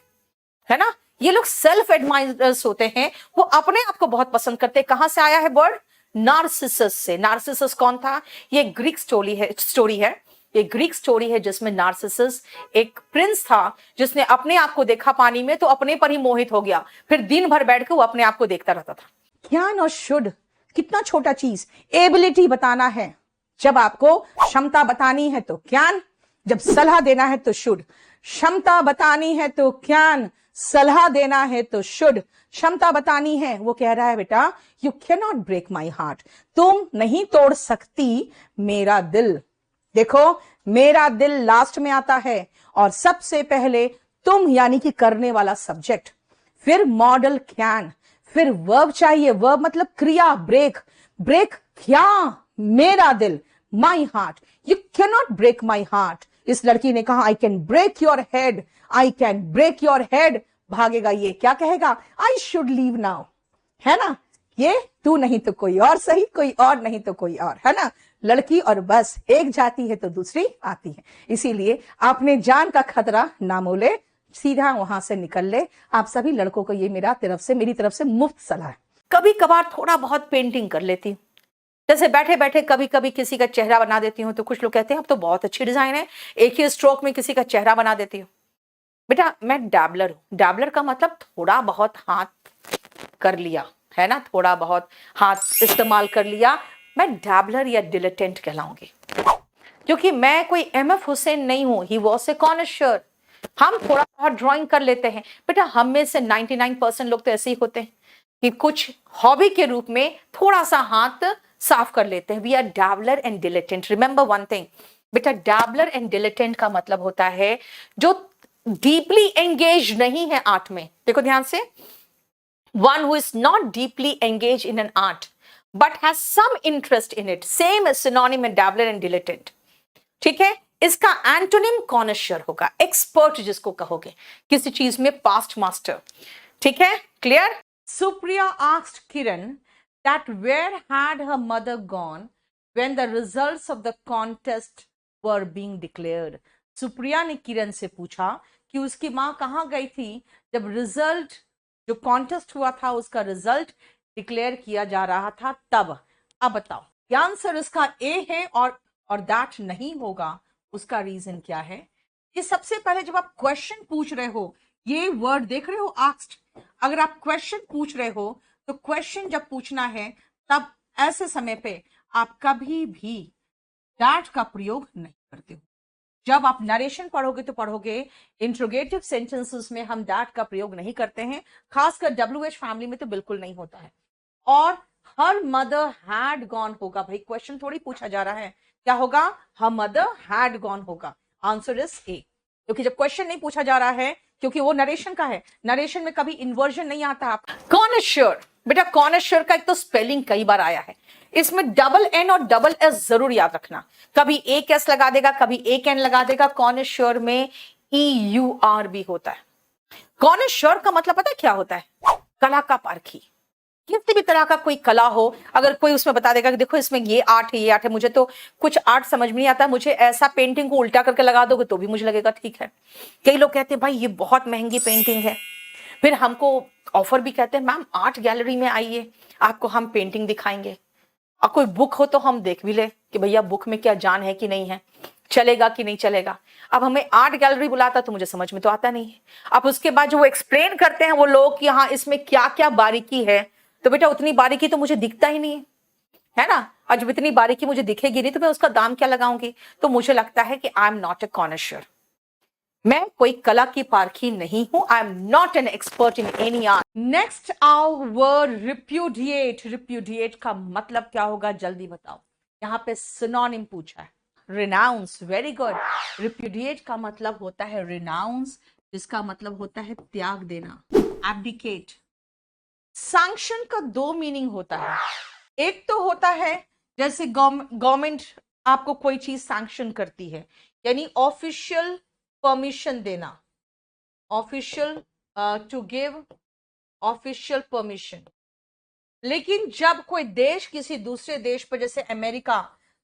B: है ना। ये लोग सेल्फ एडमायरर्स होते हैं, वो अपने आप को बहुत पसंद करते हैं। कहां से आया है वर्ड? नार्सिसस से। नार्सिसस कौन था? ये ग्रीक स्टोरी है, ये ग्रीक स्टोरी है जिसमें नार्सिसस एक प्रिंस था, जिसने अपने आप को देखा पानी में तो अपने पर ही मोहित हो गया, फिर दिन भर बैठ के वो अपने आप को देखता रहता था।
A: ज्ञान और शुड, कितना छोटा चीज, एबिलिटी बताना है। जब आपको क्षमता बतानी है तो ज्ञान, जब सलाह देना है तो शुड। क्षमता बतानी है तो ज्ञान, सलाह देना है तो शुड। क्षमता बतानी है, वो कह रहा है बेटा you can not break my heart, तुम नहीं तोड़ सकती मेरा दिल। देखो मेरा दिल लास्ट में आता है, और सबसे पहले तुम यानी कि करने वाला सब्जेक्ट, फिर मॉडल कैन, फिर वर्ब चाहिए। वर्ब मतलब क्रिया, ब्रेक। ब्रेक क्या? मेरा दिल, my heart. You can not break my heart. इस लड़की ने कहा I can break your head, I can break your head. भागेगा ये, क्या कहेगा? आई शुड लीव नाउ, है ना। ये तू नहीं तो कोई और सही, कोई और नहीं तो कोई और, है ना। लड़की और बस एक जाती है तो दूसरी आती है, इसीलिए आपने जान का खतरा ना मोले, सीधा वहां से निकल ले। आप सभी लड़कों को ये मेरी तरफ से मुफ्त सलाह है।
B: कभी कभार थोड़ा बहुत पेंटिंग कर लेती हूँ, जैसे बैठे बैठे कभी कभी किसी का चेहरा बना देती हूँ, तो कुछ लोग कहते हैं अब तो बहुत अच्छी डिजाइन है, एक ही स्ट्रोक में किसी का चेहरा बना देती हूँ। बेटा मैं डैबलर हूँ। डैबलर का मतलब थोड़ा बहुत हाथ कर लिया, है ना, थोड़ा बहुत हाथ इस्तेमाल कर लिया। मैं डैबलर या डिलेटेंट कहलाऊंगी, क्योंकि मैं कोई एमएफ हुसैन नहीं हूं। He was a connoisseur. हम थोड़ा बहुत ड्राइंग कर लेते हैं। बेटा हम में से 99% लोग तो ऐसे ही होते हैं कि कुछ हॉबी के रूप में थोड़ा सा हाथ साफ कर लेते हैं। We are dabbler and dilettante. Remember one thing बेटा, डैबलर एंड डिलेटेंट का मतलब होता है जो डीपली एंगेज नहीं है आर्ट में। देखो ध्यान से, one who is not deeply engaged in an art but has some interest in it, same as synonym में dabbler and dilettante। ठीक है, इसका एंटोनिम कॉनशर होगा, एक्सपर्ट जिसको कहोगे, किसी चीज में पास्ट मास्टर। ठीक है, clear?
A: Supriya asked Kiran that where had her mother gone when the results of the contest were being declared। Supriya ने किरण से पूछा कि उसकी माँ कहाँ गई थी जब रिजल्ट, जो कॉन्टेस्ट हुआ था उसका रिजल्ट डिक्लेयर किया जा रहा था तब। अब बताओ आंसर इसका ए है और दैट नहीं होगा। उसका रीजन क्या है? कि सबसे पहले जब आप क्वेश्चन पूछ रहे हो ये वर्ड देख रहे हो आस्क्ड। अगर आप क्वेश्चन पूछ रहे हो तो क्वेश्चन जब पूछना है तब ऐसे समय पे आप कभी भी दैट का प्रयोग नहीं करते हो। जब आप नरेशन पढ़ोगे तो पढ़ोगे इंट्रोगेटिव सेंटेंसेस में हम दैट का प्रयोग नहीं करते हैं, खासकर WH फैमिली में तो बिल्कुल नहीं होता है। और हर मदर हैड गॉन होगा, भाई क्वेश्चन थोड़ी पूछा जा रहा है, क्या होगा? हर मदर हैड गॉन होगा। आंसर इज ए, क्योंकि जब क्वेश्चन नहीं पूछा जा रहा है, क्योंकि वो नरेशन का है, नरेशन में कभी इन्वर्जन नहीं आता। आप
B: कौन श्योर बेटा, कौन श्योर का एक तो स्पेलिंग कई बार आया है, इसमें डबल एन और डबल एस जरूर याद रखना। कभी एक एस लगा देगा, कभी एक एन लगा देगा। कौन श्योर में EUR भी होता है। कौन श्योर का मतलब पता है क्या होता है? कला का पारखी। किसी भी तरह का कोई कला हो, अगर कोई उसमें बता देगा कि देखो इसमें ये आर्ट है, ये आर्ट है, मुझे तो कुछ आर्ट समझ में नहीं आता, मुझे ऐसा पेंटिंग को उल्टा करके लगा दोगे तो भी मुझे लगेगा ठीक है। कई लोग कहते हैं भाई ये बहुत महंगी पेंटिंग है, फिर हमको ऑफर भी कहते हैं मैम आर्ट गैलरी में आइए, आपको हम पेंटिंग दिखाएंगे, और कोई बुक हो तो हम देख भी ले कि भैया बुक में क्या जान है कि नहीं है, चलेगा कि नहीं चलेगा। अब हमें आर्ट गैलरी बुलाता तो मुझे समझ में तो आता नहीं है। अब उसके बाद जो वो एक्सप्लेन करते हैं वो लोग कि हाँ इसमें क्या क्या बारीकी है, तो बेटा उतनी बारीकी तो मुझे दिखता ही नहीं है ना। और जब इतनी बारीकी मुझे दिखेगी नहीं तो मैं उसका दाम क्या लगाऊंगी। तो मुझे लगता है कि आई एम नॉट ए कॉनशर, मैं कोई कला की पारखी नहीं हूं। I am not an expert in any art.
A: Next आओ वर्ड रिप्यूडिएट। रिप्यूडिएट का मतलब क्या होगा, जल्दी बताओ। यहाँ पे सिनोनिम पूछा है, रिनाउंस। Very good. रिप्यूडिएट का मतलब होता है रिनाउंस, जिसका मतलब होता है त्याग देना, एब्डिकेट। सैंक्शन का दो मीनिंग होता है। एक तो होता है जैसे गवर्नमेंट आपको कोई चीज सैंक्शन करती है, यानी ऑफिशियल परमिशन देना, official to give official permission. लेकिन जब कोई देश किसी दूसरे देश पर, जैसे अमेरिका,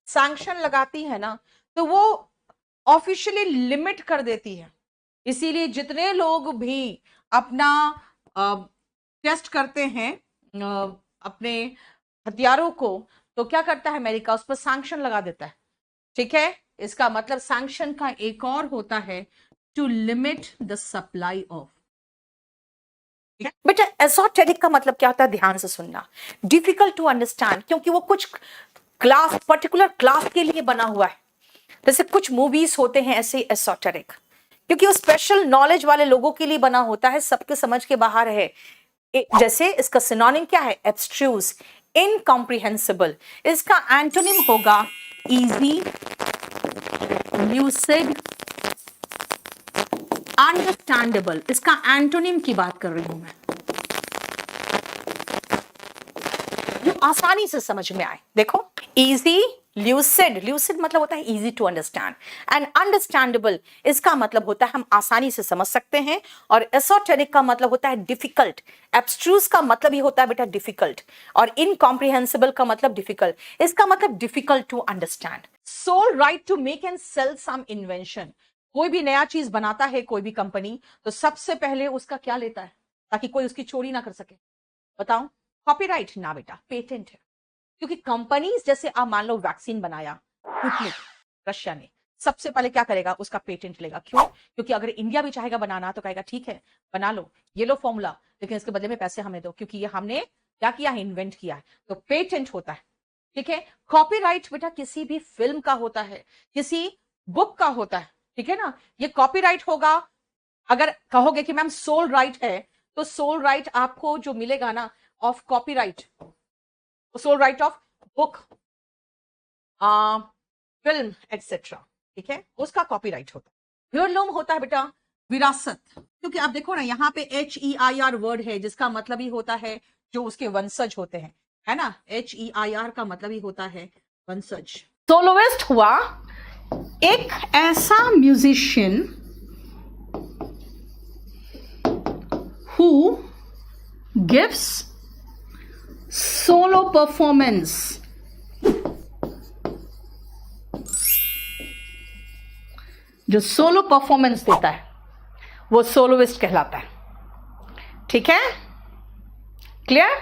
A: सैंक्शन लगाती है ना, तो वो ऑफिशियली लिमिट कर देती है। इसीलिए जितने लोग भी अपना टेस्ट करते हैं अपने हथियारों को, तो क्या करता है अमेरिका, उस पर सैंक्शन लगा देता है। ठीक है, इसका मतलब सैंक्शन का एक और होता है to limit the supply of.
B: बेटा एसोटेरिक का मतलब क्या होता है, ध्यान से सुनना। डिफिकल्ट टू अंडरस्टैंड, क्योंकि वो कुछ क्लास, पर्टिकुलर क्लास के लिए बना हुआ है। जैसे कुछ मूवीज होते हैं ऐसे एसोटेरिक, क्योंकि वो स्पेशल नॉलेज वाले लोगों के लिए बना होता है, सबके समझ के बाहर है। जैसे इसका सिनोनिम क्या है, एब्स्ट्रूज, इनकॉम्प्रिहेंसिबल। इसका एंटोनिम होगा इजी, ल्यूसिड, अंडरस्टैंडेबल। इसका एंटोनिम की बात कर रही हूं मैं, जो आसानी से समझ में आए। देखो, इजी, ल्यूसिड, ल्यूसिड मतलब होता है easy to understand, and understandable इसका मतलब होता है हम आसानी से समझ सकते हैं। और एसोटेरिक का मतलब होता है डिफिकल्ट, एब्स्ट्रूज का मतलब ही होता है बेटा डिफिकल्ट, और इनकॉम्प्रिहेंसिबल का मतलब डिफिकल्ट, इसका मतलब difficult to understand.
A: Sole right to make and sell some invention. कोई भी नया चीज बनाता है कोई भी कंपनी, तो सबसे पहले उसका क्या लेता है ताकि कोई उसकी चोरी ना कर सके? बताओ। कॉपीराइट ना बेटा, पेटेंट है। क्योंकि कंपनीज, जैसे आप मान लो वैक्सीन बनाया स्पुतनिक, रशिया ने, सबसे पहले क्या करेगा, उसका पेटेंट लेगा। क्यों? क्योंकि अगर इंडिया भी चाहेगा बनाना तो कहेगा ठीक है बना लो, ये लो फॉर्मूला, लेकिन इसके बदले में पैसे हमें दो, क्योंकि ये हमने क्या किया है, इन्वेंट किया है। तो पेटेंट होता है। ठीक है। कॉपीराइट बेटा किसी भी फिल्म का होता है, किसी बुक का होता है। ठीक है ना, ये कॉपीराइट होगा। अगर कहोगे कि मैम सोल राइट है, तो सोल राइट आपको जो मिलेगा ना of copyright, sole right of book, film etcetera, ठीक है, उसका कॉपीराइट होता है। हेयरलूम होता है बेटा विरासत, क्योंकि आप देखो ना यहाँ पे HEIR वर्ड है, जिसका मतलब ही होता है जो उसके वंशज होते हैं, है ना। HEIR का मतलब ही होता है वंशज।
B: सोलोइस्ट हुआ एक ऐसा musician who gives solo performance, जो सोलो परफॉर्मेंस देता है वो सोलोइस्ट कहलाता है। ठीक है, क्लियर?